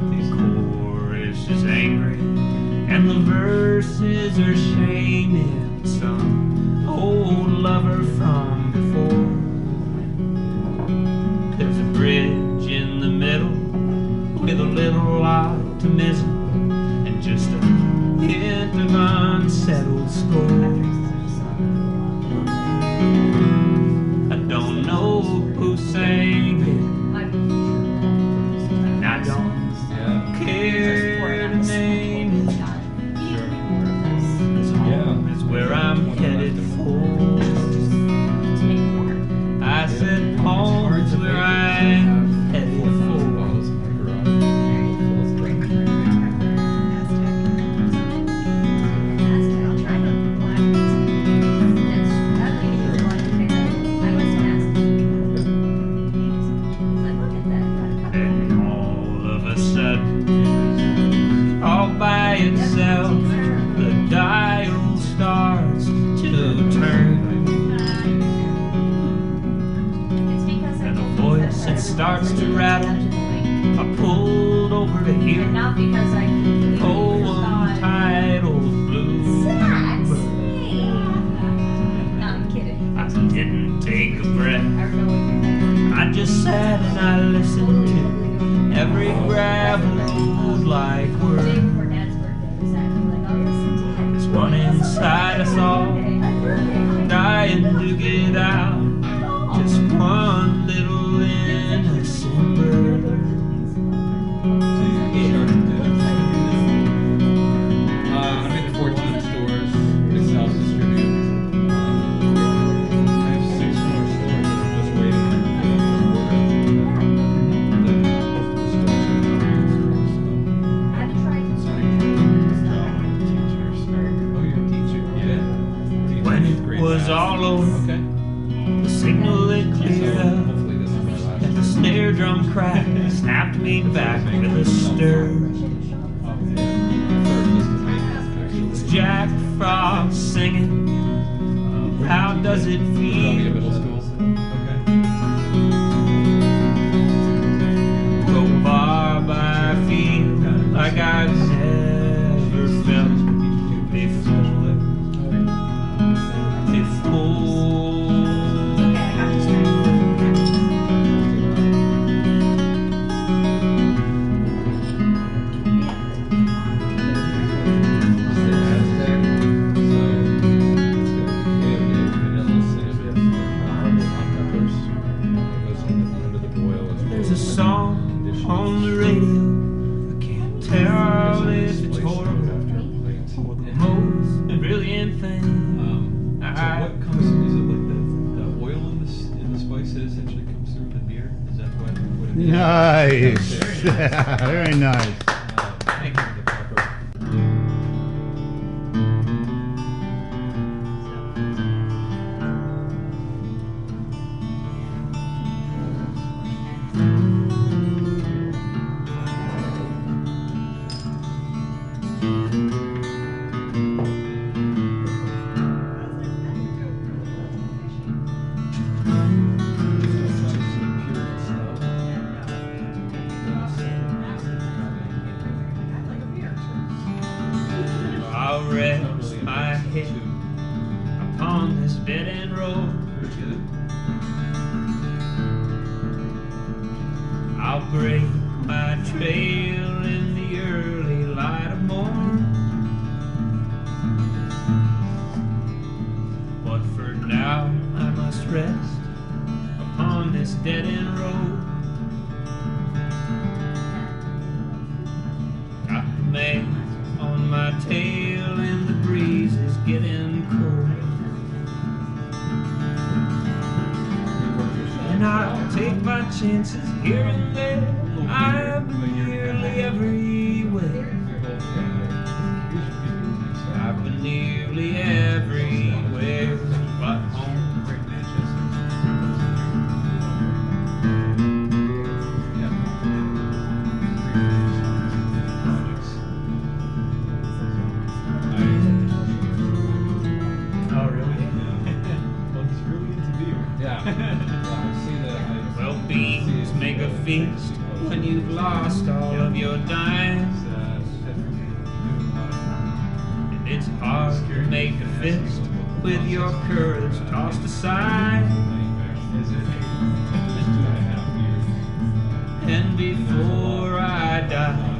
The chorus is angry and the verses are shaming some old lover from before. There's a bridge in the middle with a little optimism and just a hint of unsettled score. I don't know who sang it, and I don't care to name it. Home is where I'm headed for. I said home is where I'm headed for. And all of a sudden, all by itself, the dial starts to turn. And the voice that starts to rattle, I pulled over to hear Not because I poem titled Blue. No, I'm kidding. I didn't take a breath. I don't know what you're doing. I just sat and I listened to every gravel road like word. For Dad's birthday, exactly. Like, oh, listen, Dad. There's one inside us all, dying to get out. Just one little innocent bird. I'm in 14 stores. They self-distribute. I have 6 more stores that I'm just waiting for drum crack snapped me back with a stir. It was Jack Frost singing, how does it feel? Go Barb, I feel like I've never felt before. There's a song on the radio, I can't tell if it's horrible or the most brilliant thing. So what comes? Is it like the oil in the spice that essentially comes through the beer? Is that what it is? Nice. Very nice. Thank you. I'll rest my head upon this dead end road. I'll break my trail in the early light of morn. But for now I must rest upon this dead end road. Got the man on my tail and the breeze is getting cold. And I'll take my chances here and there. I've been nearly everywhere. I've been nearly everywhere but home. Oh, really? Well, he's really into beer. Yeah. I've seen that. Well, beans make a feast when you've lost all of your dimes. And it's hard to make a fist with your courage tossed aside. And before I die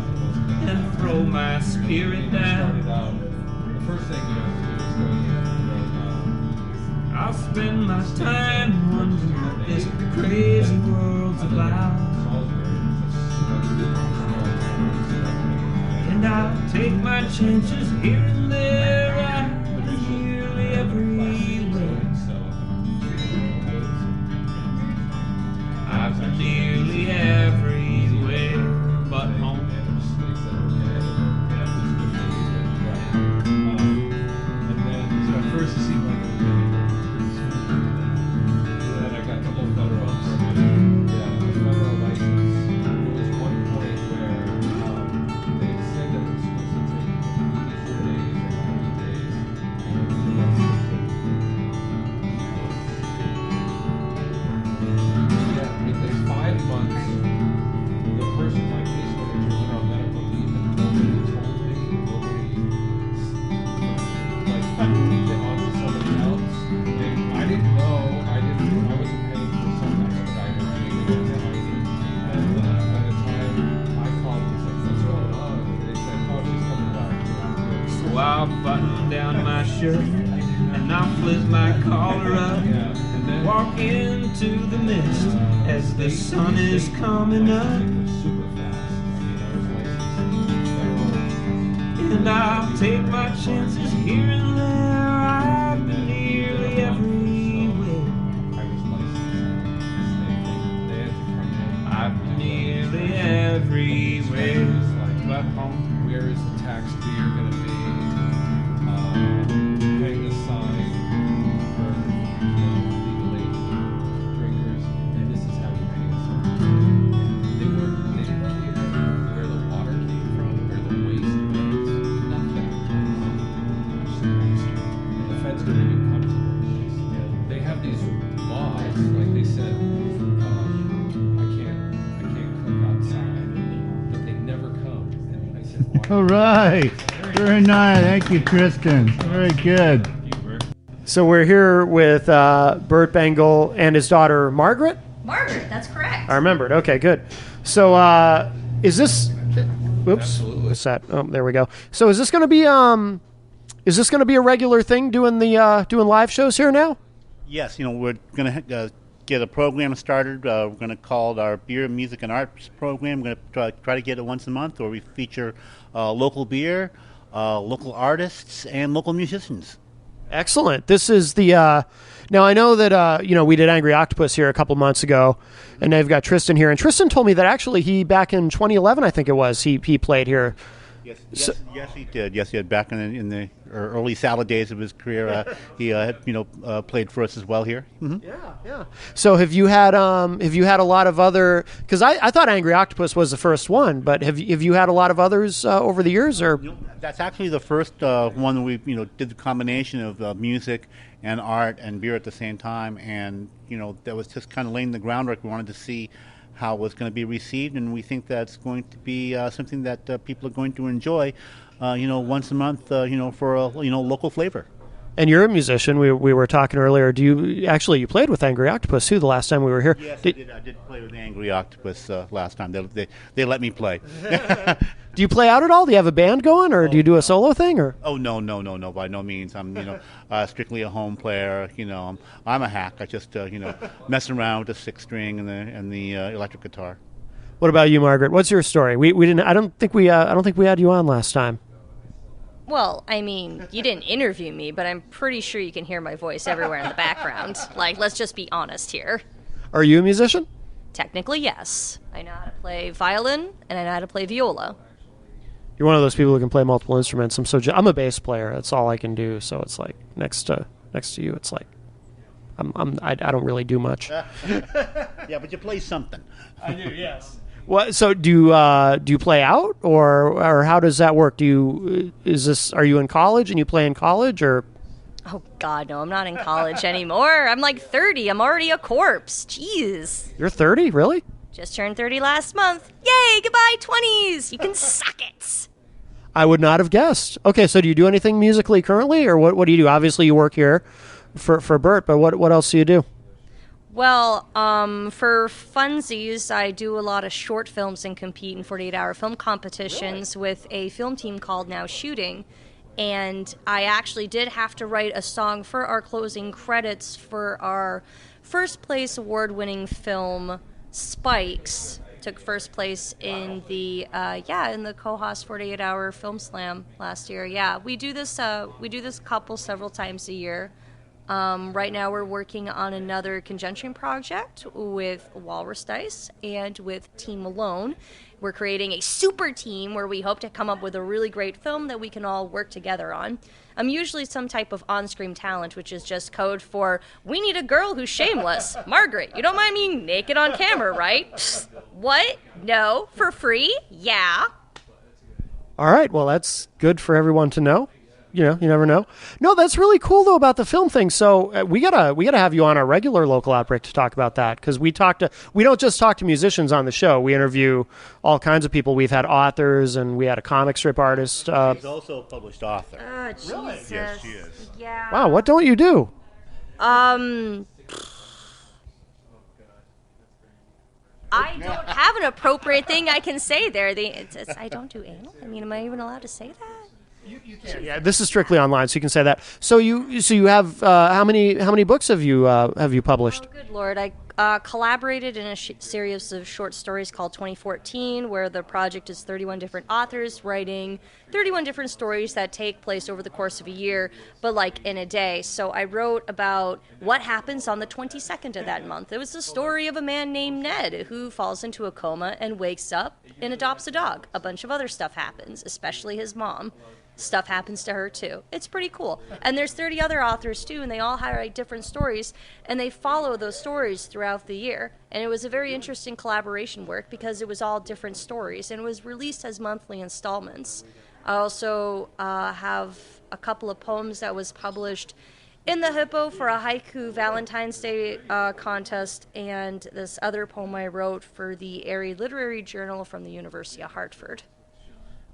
and throw my spirit down, The first thing you have to do is go I'll spend my time wondering what this crazy world's about. And I'll take my chances here and there. I've been nearly everywhere. I've been nearly everywhere but home. And then, so at first it seemed like it was going to be pretty smooth. Then I got a couple of federal ups. Yeah, the federal license. There was one point where they said that it was supposed to take 84 days or 30 days. Yeah, if it's 5 months, the person like this when they went on medical leave and nobody told me, nobody like moved it on to somebody else. And I didn't know, I wasn't paying for something that I had paid for money. And by the time I called, it's like, what's going on? And they said, oh, she's coming back. So I'll button down my shirt and I'll flip my collar up. Yeah, and then Walk into the mist as the sun is coming up. it was super fast. I mean, I was licensed. And I'll take my chances here and there. I've been nearly everywhere. I was licensed. They had to come in. I've been nearly everywhere but home. Where is the tax beer going to be? Paying the sign for legal age drinkers, and this is how we pay the sign. All right. Very nice. Thank you, Tristan. Very good. So we're here with Bert Bengal and his daughter Margaret. Margaret, that's correct. I remembered. Okay, good. So is this? Oops. What's that? Oh, there we go. So is this going to be a regular thing doing the doing live shows here now? Yes, we're going to get a program started. We're going to call it our Beer, Music, and Arts program. We're going to try to get it once a month, where we feature local beer, local artists, and local musicians. Excellent. This is the now I know that we did Angry Octopus here a couple months ago, and now I've got Tristan here. And Tristan told me that actually he back in 2011, I think it was, he played here. Yes, he did. Yes, he did. Back in the early salad days of his career, he played for us as well here. Mm-hmm. Yeah. So have you had a lot of other? Because I thought Angry Octopus was the first one, but have you had a lot of others over the years? Or that's actually the first one we did the combination of music and art and beer at the same time, and that was just kind of laying the groundwork. We wanted to see how it was going to be received, and we think that's going to be something that people are going to enjoy, once a month, for a local flavor. And you're a musician. We were talking earlier. You played with Angry Octopus too the last time we were here? Yes, I did. I did play with Angry Octopus last time. They let me play. Do you play out at all? Do you have a band going, or do you do a solo thing? Or no, by no means. I'm strictly a home player. I'm a hack. I just mess around with the six string and the electric guitar. What about you, Margaret? What's your story? We didn't. I don't think we had you on last time. Well, I mean, you didn't interview me, but I'm pretty sure you can hear my voice everywhere in the background. Like, let's just be honest here. Are you a musician? Technically, yes. I know how to play violin, and I know how to play viola. You're one of those people who can play multiple instruments. I'm a bass player. That's all I can do. So it's like next to you, it's like I don't really do much. Yeah, but you play something. I do, yes. What? So do you play out, or how does that work? Are you in college and you play in college, or? Oh God, no! I'm not in college anymore. I'm like 30. I'm already a corpse. Jeez. You're 30, really? Just turned 30 last month. Yay! Goodbye, 20s. You can suck it. I would not have guessed. Okay, so do you do anything musically currently, or what do you do? Obviously, you work here for Bert, but what else do you do? Well, for funsies, I do a lot of short films and compete in 48-hour film competitions with a film team called Now Shooting. And I actually did have to write a song for our closing credits for our first place award-winning film, Spikes. Took first place in the Cohos 48-hour film slam last year. Yeah, we do this couple several times a year. Right now we're working on another conjunction project with Walrus Dice and with Team Malone. We're creating a super team where we hope to come up with a really great film that we can all work together on. I'm usually some type of on-screen talent, which is just code for, we need a girl who's shameless. Margaret, you don't mind being naked on camera, right? Psst, what? No? For free? Yeah. All right, well, that's good for everyone to know. You never know. No, that's really cool though about the film thing. So we gotta have you on our regular local Outbreak to talk about that, because we don't just talk to musicians on the show. We interview all kinds of people. We've had authors, and we had a comic strip artist. She's also a published author. Oh, Jesus. Really? Yes, she is. Yeah. Wow, what don't you do? I don't have an appropriate thing I can say there. I don't do anal. I mean, am I even allowed to say that? You can. Yeah, this is strictly online, so you can say that. So you have how many books have you published? Oh, good Lord! I collaborated in a series of short stories called 2014, where the project is 31 different authors writing 31 different stories that take place over the course of a year, but like in a day. So I wrote about what happens on the 22nd of that month. It was the story of a man named Ned who falls into a coma and wakes up and adopts a dog. A bunch of other stuff happens, especially his mom. Stuff happens to her too. It's pretty cool. And there's 30 other authors too, and they all highlight different stories, and they follow those stories throughout the year. And it was a very interesting collaboration work because it was all different stories, and it was released as monthly installments. I also have a couple of poems that was published in the Hippo for a haiku Valentine's Day contest, and this other poem I wrote for the Erie Literary Journal from the University of Hartford.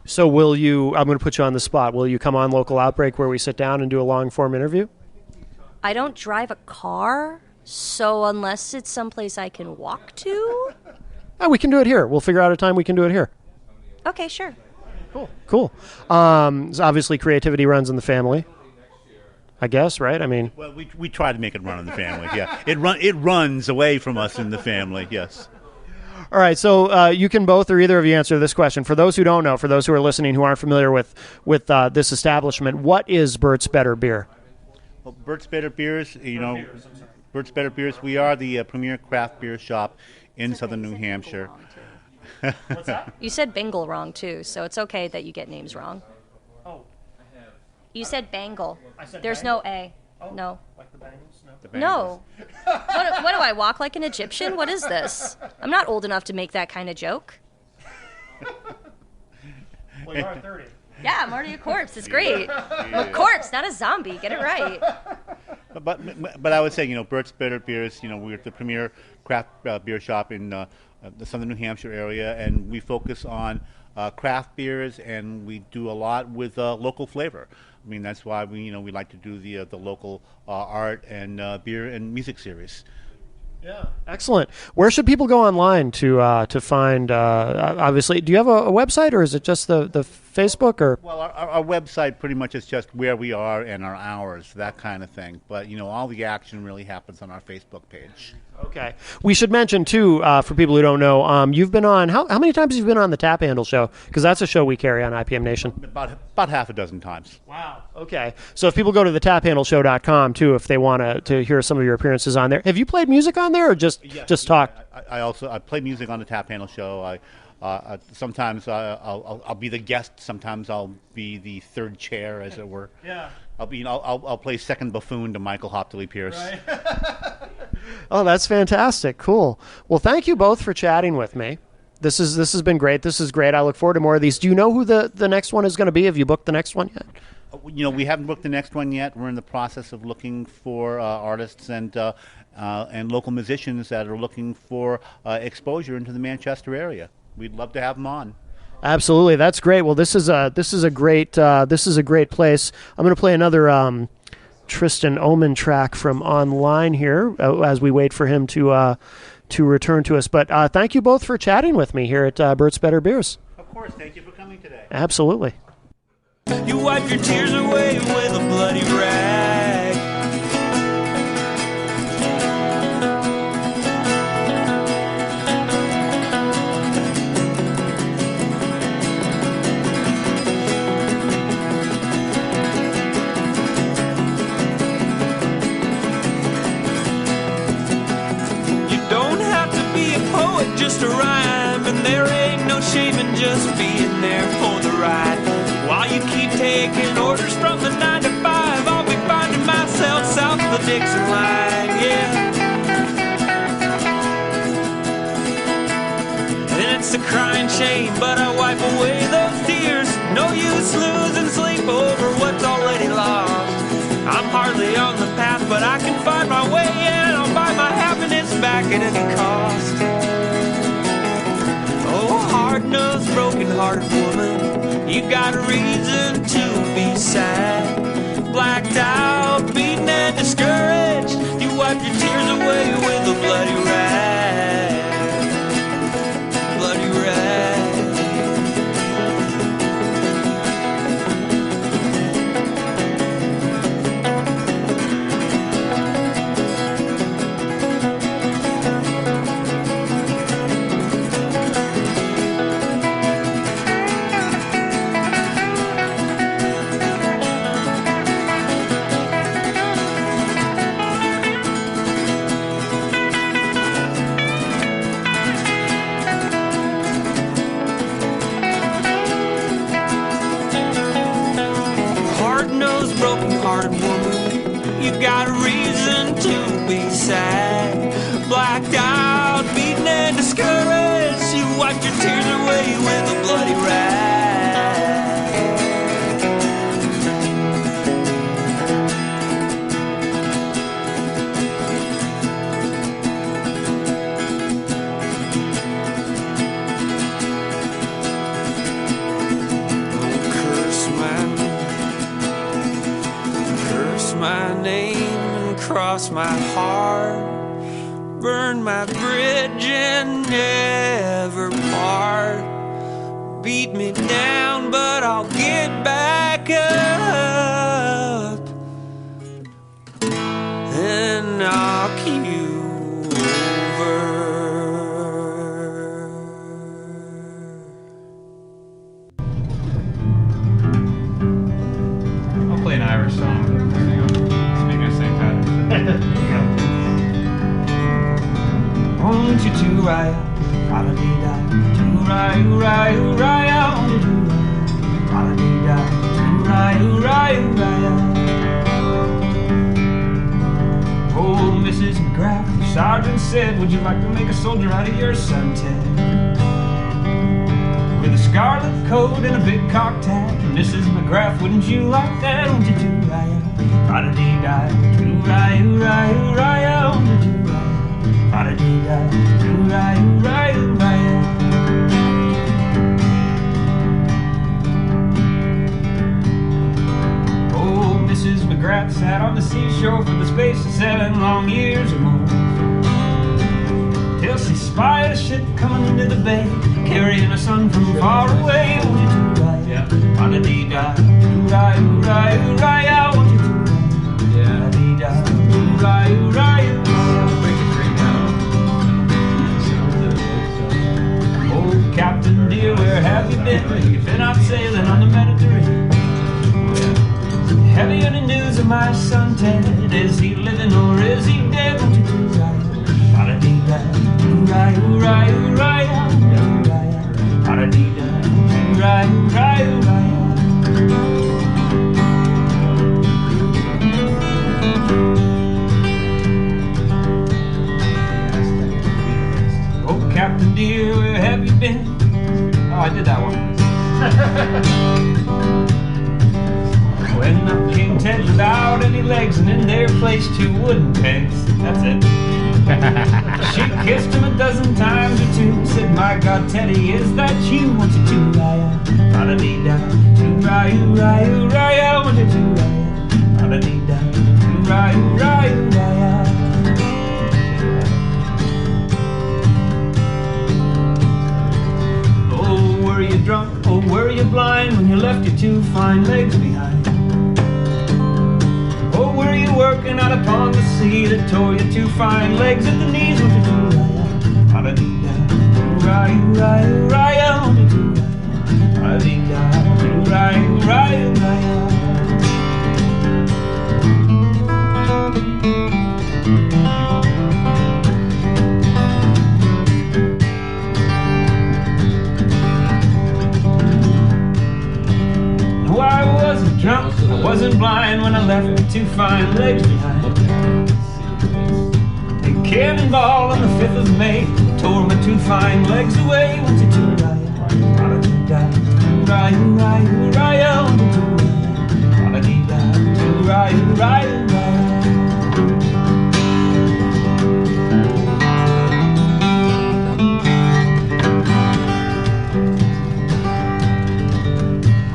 So will you, I'm going to put you on the spot, will you come on Local Outbreak where we sit down and do a long-form interview? I don't drive a car, so unless it's someplace I can walk to. We can do it here. We'll figure out a time we can do it here. Okay, sure. Cool. So obviously creativity runs in the family, I guess, right? I mean, Well, we try to make it run in the family. Yeah, it runs away from us in the family. Yes. all right. So you can both or either of you answer this question. For those who don't know, for those who are listening who aren't familiar with this establishment, what is Bert's Better Beer? Well, Bert's Better Beers, Bert's Better Beers. We are the premier craft beer shop in southern New Hampshire. You said Bengal wrong, too, so it's okay that you get names wrong. Oh, You said Bengal. said There's Bengal? no A. No. like the Bengals? No. No. What do I walk like an Egyptian? What is this? I'm not old enough to make that kind of joke. Well, you are 30. Yeah, I'm already a corpse. It's great. I'm a corpse, not a zombie. Get it right. But I would say, Bert's Better Beers, we're the premier craft beer shop in the southern New Hampshire area, and we focus on craft beers, and we do a lot with local flavor. I mean, that's why we like to do the local art and beer and music series. Yeah, excellent. Where should people go online to find? Obviously, do you have a website, or is it just the Facebook? Or Well, our website pretty much is just where we are and our hours, that kind of thing. But all the action really happens on our Facebook page. okay, we should mention too for people who don't know, you've been on how many times have you been on the Tap Handle Show? Because that's a show we carry on IPM Nation. About half a dozen times. Wow. Okay. So if people go to the taphandleshow.com too, if they want to hear some of your appearances on there, have you played music on there or just talk? I play music on the Tap Handle Show. Sometimes I'll be the guest. Sometimes I'll be the third chair, as it were. Yeah. I'll play second buffoon to Michael Hoptily Pierce. Oh, that's fantastic. Cool. Well, thank you both for chatting with me. This has been great. This is great. I look forward to more of these. Do you know who the next one is going to be? Have you booked the next one yet? We haven't booked the next one yet. We're in the process of looking for artists and local musicians that are looking for exposure into the Manchester area. We'd love to have them on. Absolutely, that's great. Well, this is a great place. I'm going to play another Tristan Omand track from online here as we wait for him to return to us. But thank you both for chatting with me here at Bert's Better Beers. Of course, thank you for coming today. Absolutely. You wipe your tears away with a bloody rag. You don't have to be a poet just to rhyme, and there ain't no shame in just being there for the ride. While you keep taking orders from the 9 to 5, I'll be finding myself south of the Dixon line, yeah. And it's a crying shame, but I wipe away those tears. No use losing sleep over what's already lost. I'm hardly on the path, but I can find my way in. I'll buy my happiness back at any cost. Oh, hard-nosed, broken-hearted woman, you got a reason to be sad. Blacked out, beaten and discouraged, you wipe your tears away with a bloody rag. Bloody rag. Hard-nosed, broken-hearted woman, you got a reason to be sad. Blacked out, beaten and discouraged, you wiped your tears away with a bloody rag. cross my heart, burn my bridge and never part. Beat me down, but I'll get back up and knock you over. I'll play an Irish song. Speaking of St. Patrick's. Won't you do right? Ra-da-dee-da, do right, right, right, won't you do right? Ra-da-dee-da, do right, right, right. Oh, Mrs. McGrath, the sergeant said, would you like to make a soldier out of your son, Ted? With a scarlet coat and a big cocked hat. Mrs. McGrath, wouldn't you like that? Won't you do right? Ra-da-dee-da, do right, right, right, won't you do right? Ra-da-dee-da, do right, right, right. Oh, Mrs. McGrath sat on the seashore for the space of 7 long years or more, till she spied a ship coming into the bay, carrying a son from far away. Won't you do right? Yeah. Ra-da-dee-da, do right, right, right, won't you do right? Yeah. Ra-da-dee-da, do right, right, right. Break a tree down. Oh, Captain dear, where have you been? You've been out sailing on the Mediterranean. Have you any news of my son Ted? Is he living or is he dead? Won't you do right? Ra-da-dee-da, do right, right, right, ra-da-dee-da, do right, right, right. Oh, Captain dear, where have you been? Oh, I did that one. When the King Ted without any legs and in their place 2 wooden pegs. That's it. She kissed him a dozen times or 2. Said, my God, Teddy, is that you? Want you to raya, ra-da-dee-da, to raya, raya, raya, want you to raya, ra-da-dee-da, to raya, raya, raya. Oh, were you drunk? Oh, were you blind when you left your 2 fine legs behind? Oh, were you working out upon the sea that tore your 2 fine legs at the knees? Won't you do raya, ra-da-dee-da, do raya, raya, raya, won't you do raya, ra-da-dee-da, do raya, raya, raya. No, I wasn't drunk, I wasn't blind when I left my 2 fine legs behind. A cannonball on the 5th of May tore my 2 fine legs away. Won't you do raya, ra-da-dee-da, do raya, raya, raya, won't you do raya, ra-da-dee-da, do raya, raya, raya.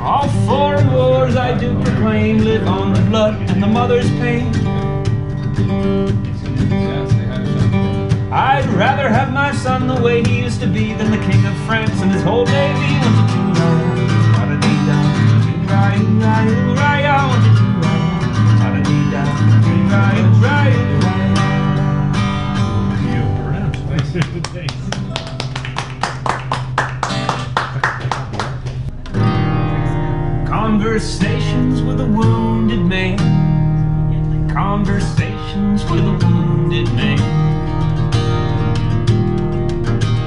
All foreign wars I do proclaim live on the blood and the mother's pain. I'd rather have my son the way he used to be than the King of France and his whole navy. Want you to raya, ra-da-dee-da, do raya, raya, raya, want you to raya, ra-da-dee-da, do raya, raya, raya. Conversations with a wounded man. Conversations with a wounded man.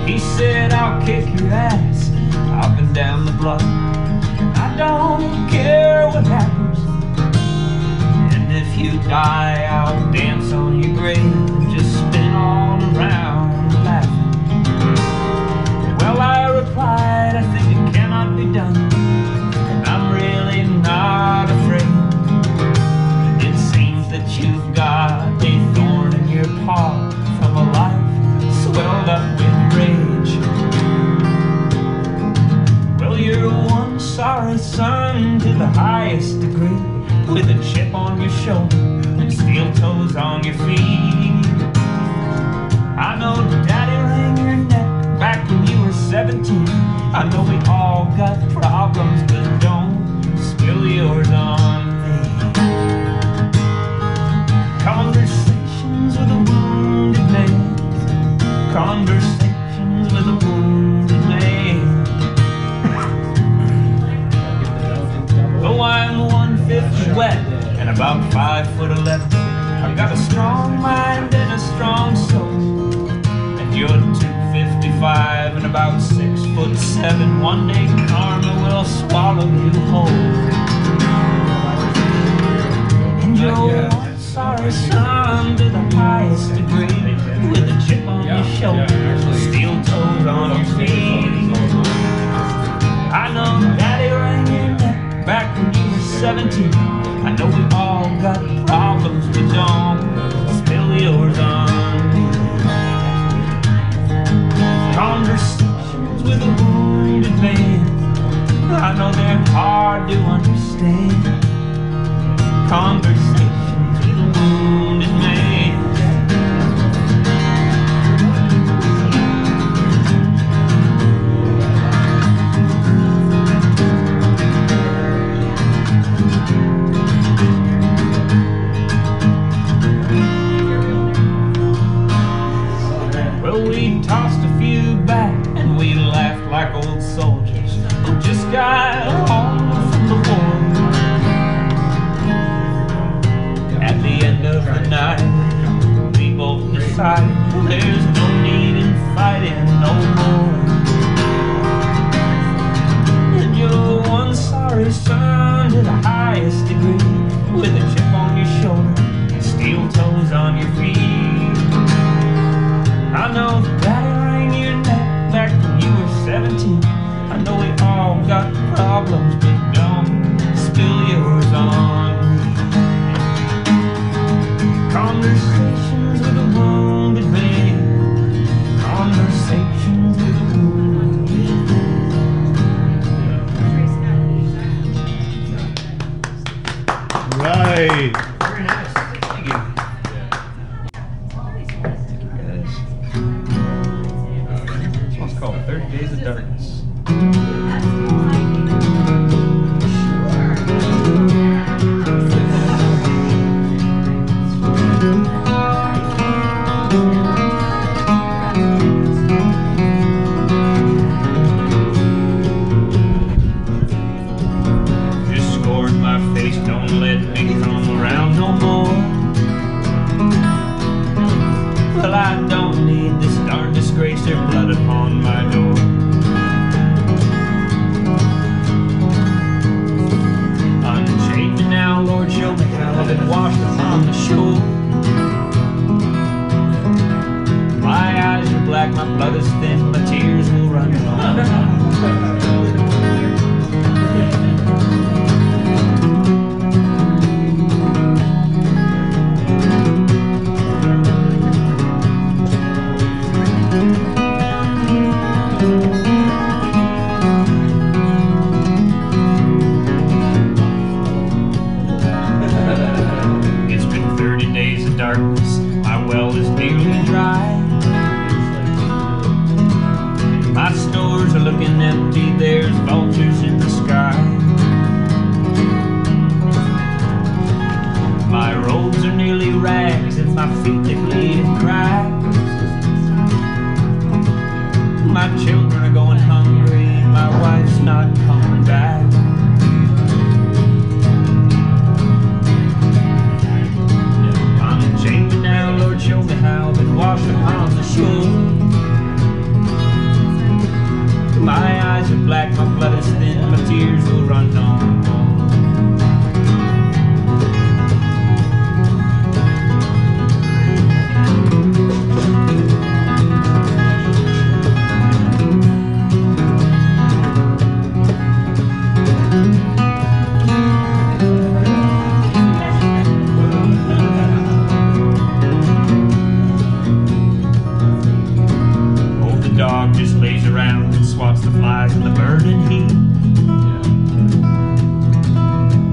He said, I'll kick your ass up and down the block. I don't care what happens. And if you die, I'll dance on your grave. Just spin all around laughing. Well, I replied, I think it cannot be done. I'm really not afraid. It seems that you've got a thorn in your paw from a life swelled up with rage. Well, you're one sorry son to the highest degree. with a chip on your shoulder and steel toes on your feet. I know Daddy rang your neck back when you were 17. I know we all got problems, but don't spill yours on me. Conversations with a wounded man. Conversations with a wounded man. Oh, I'm 150 wet and about 5'11". I've got a strong mind and a strong soul. And you're 255 and about 6'7". One day karma will swallow you whole. And you're one sorry son to the highest degree, with a chip on your shoulder, steel toes on your feet. I know Daddy rang your neck back when you were 17. I know we all got problems, but don't spill yours on me. Conversations with a wounded man. I know they're hard to understand. Conversations with a wounded man. Well, we tossed a few back and we laughed like old soldiers who just got home from the war. At the end of the night, we both decided there's no need in fighting no more. And you're one sorry son to the highest degree, with a chip on your shoulder and steel toes on your feet. I know Daddy rang your neck back when you were 17. I know we all got problems, but don't spill yours on me. Conversations with a wounded man. Conversations with a wounded man. Right. Very nice. Thank you. This one's called 30 Days of Darkness. Just scored my face, don't let me come around no more. Well, I don't need this darn disgrace or blood upon my door. Unchain me now, Lord, show me how I've been washed upon the shore. My eyes are black, my blood is thin, my tears will run long. It's been 30 days of darkness, my well is nearly dry. My stores are looking empty, there's vultures in the sky. My robes are nearly rags, and my feet they bleed and crack. My children are going hungry, my wife's not coming back. Unchain me now, Lord, show me how I've been washed upon the shore. My eyes are black, my blood is thin, my tears will run no more. Oh, the dog just lays around and swats the flies in the burning heat.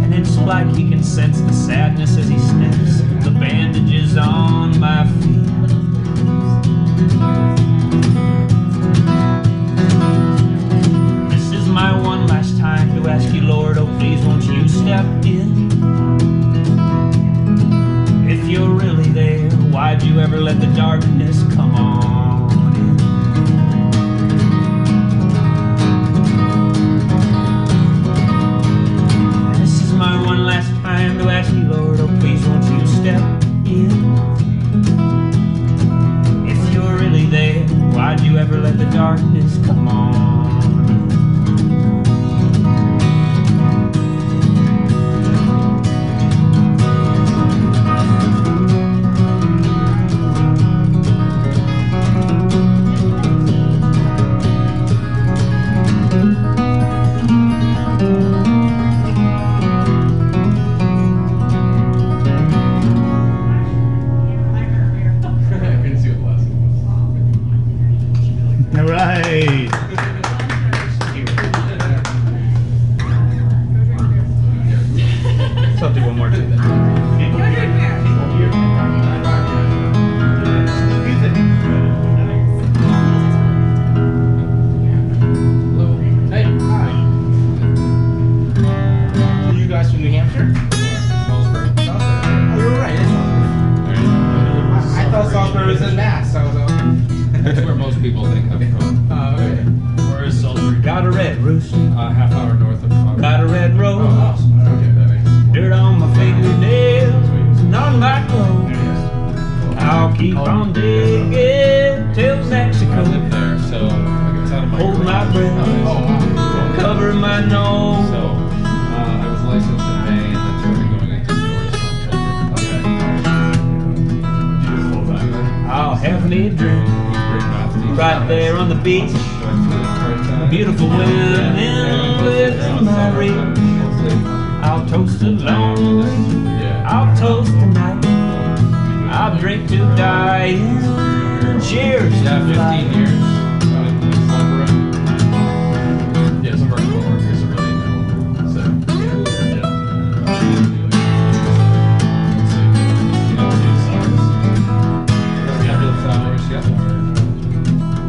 And it's like he can sense the sadness as he sniffs the bandages on my feet. This is my one last time to ask you, Lord, oh please won't you step in? If you're really there, why'd you ever let the darkness come on in? This is my one last time to ask you, Lord, oh please won't you step in? If you're really there, why'd you ever let the darkness come on in? All right. So I'll do one more too. Hey, hi. Are you guys from New Hampshire? Salisbury. Oh, you were right. It's Salisbury. I thought Salisbury was in Mass. So I was That's where most people think I'm from. okay. Where is Salisbury? Got a red rooster, Half hour north of Connarton. got a red rose, Okay, that makes sense. dirt on my fingernails, and on my clothes. I'll keep on digging till I Mexico. live there, so it's out of my Hold my breath, Oh, wow. cover my nose. So I was licensed in May and then started going into stores in October. I'll have me a drink right there on the beach. Beautiful women within my reach. I'll toast the lonely, I'll toast the night. I'll drink to die and cheers to Yeah, 15 life. years. Yeah, some of our coworkers are really new. So,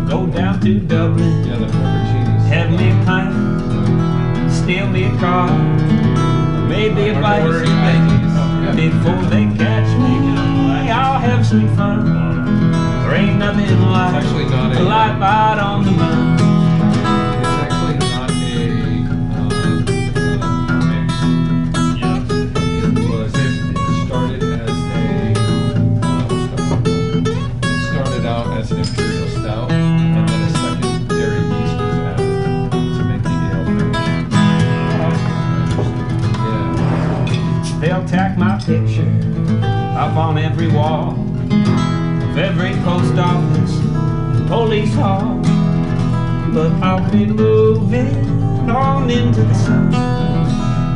Go down to Dublin, yeah, the pepperoncinis. have me a pint, steal me a car, maybe a bite before they catch me. I'll have some fun. There ain't nothing like It's actually not a life out on the moon. It's actually not a mix. It started as it started out as an imperial stout, and then a secondary yeast was added to make the ale finish. Yeah. They'll tack my picture up on every wall of every post office, police hall. But I'll be moving on into the sun.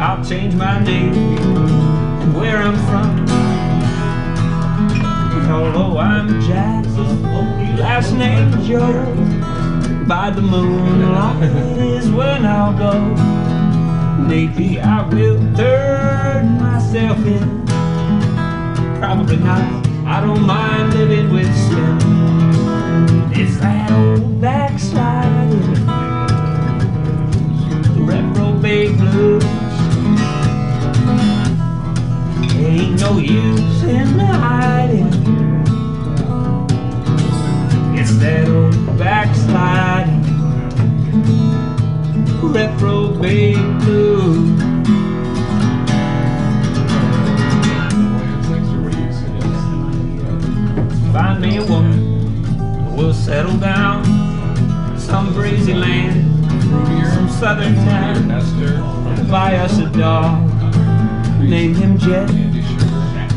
I'll change my name and where I'm from. Although I'm Jack, last name Joe, by the moonlight is when I'll go. Maybe I will turn myself in. Probably not, I don't mind living with sin. It's that old backsliding, the reprobate blues. Ain't no use in hiding. It's that old backsliding, reprobate blues. Find me a woman, we'll settle down. Some breezy land, some southern town. Buy us a dog, name him Jet.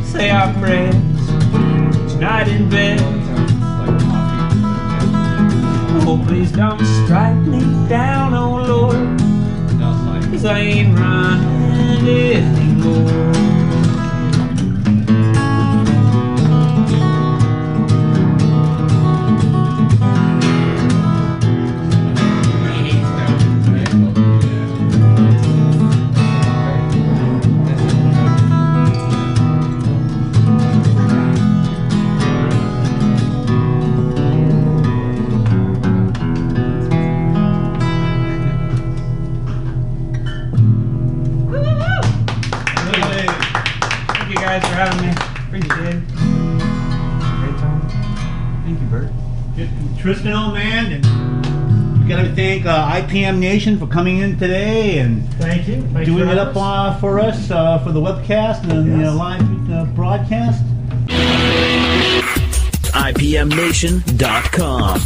Say our prayers tonight in bed. Oh, please don't strike me down, oh Lord, 'cause I ain't running anymore. did. Great time. Thank you, Bert. Tristan, Omand, and we got to thank IPM Nation for coming in today and Thank you. Thanks doing for it having up for us for the webcast and Yes. live broadcast. IPMNation.com.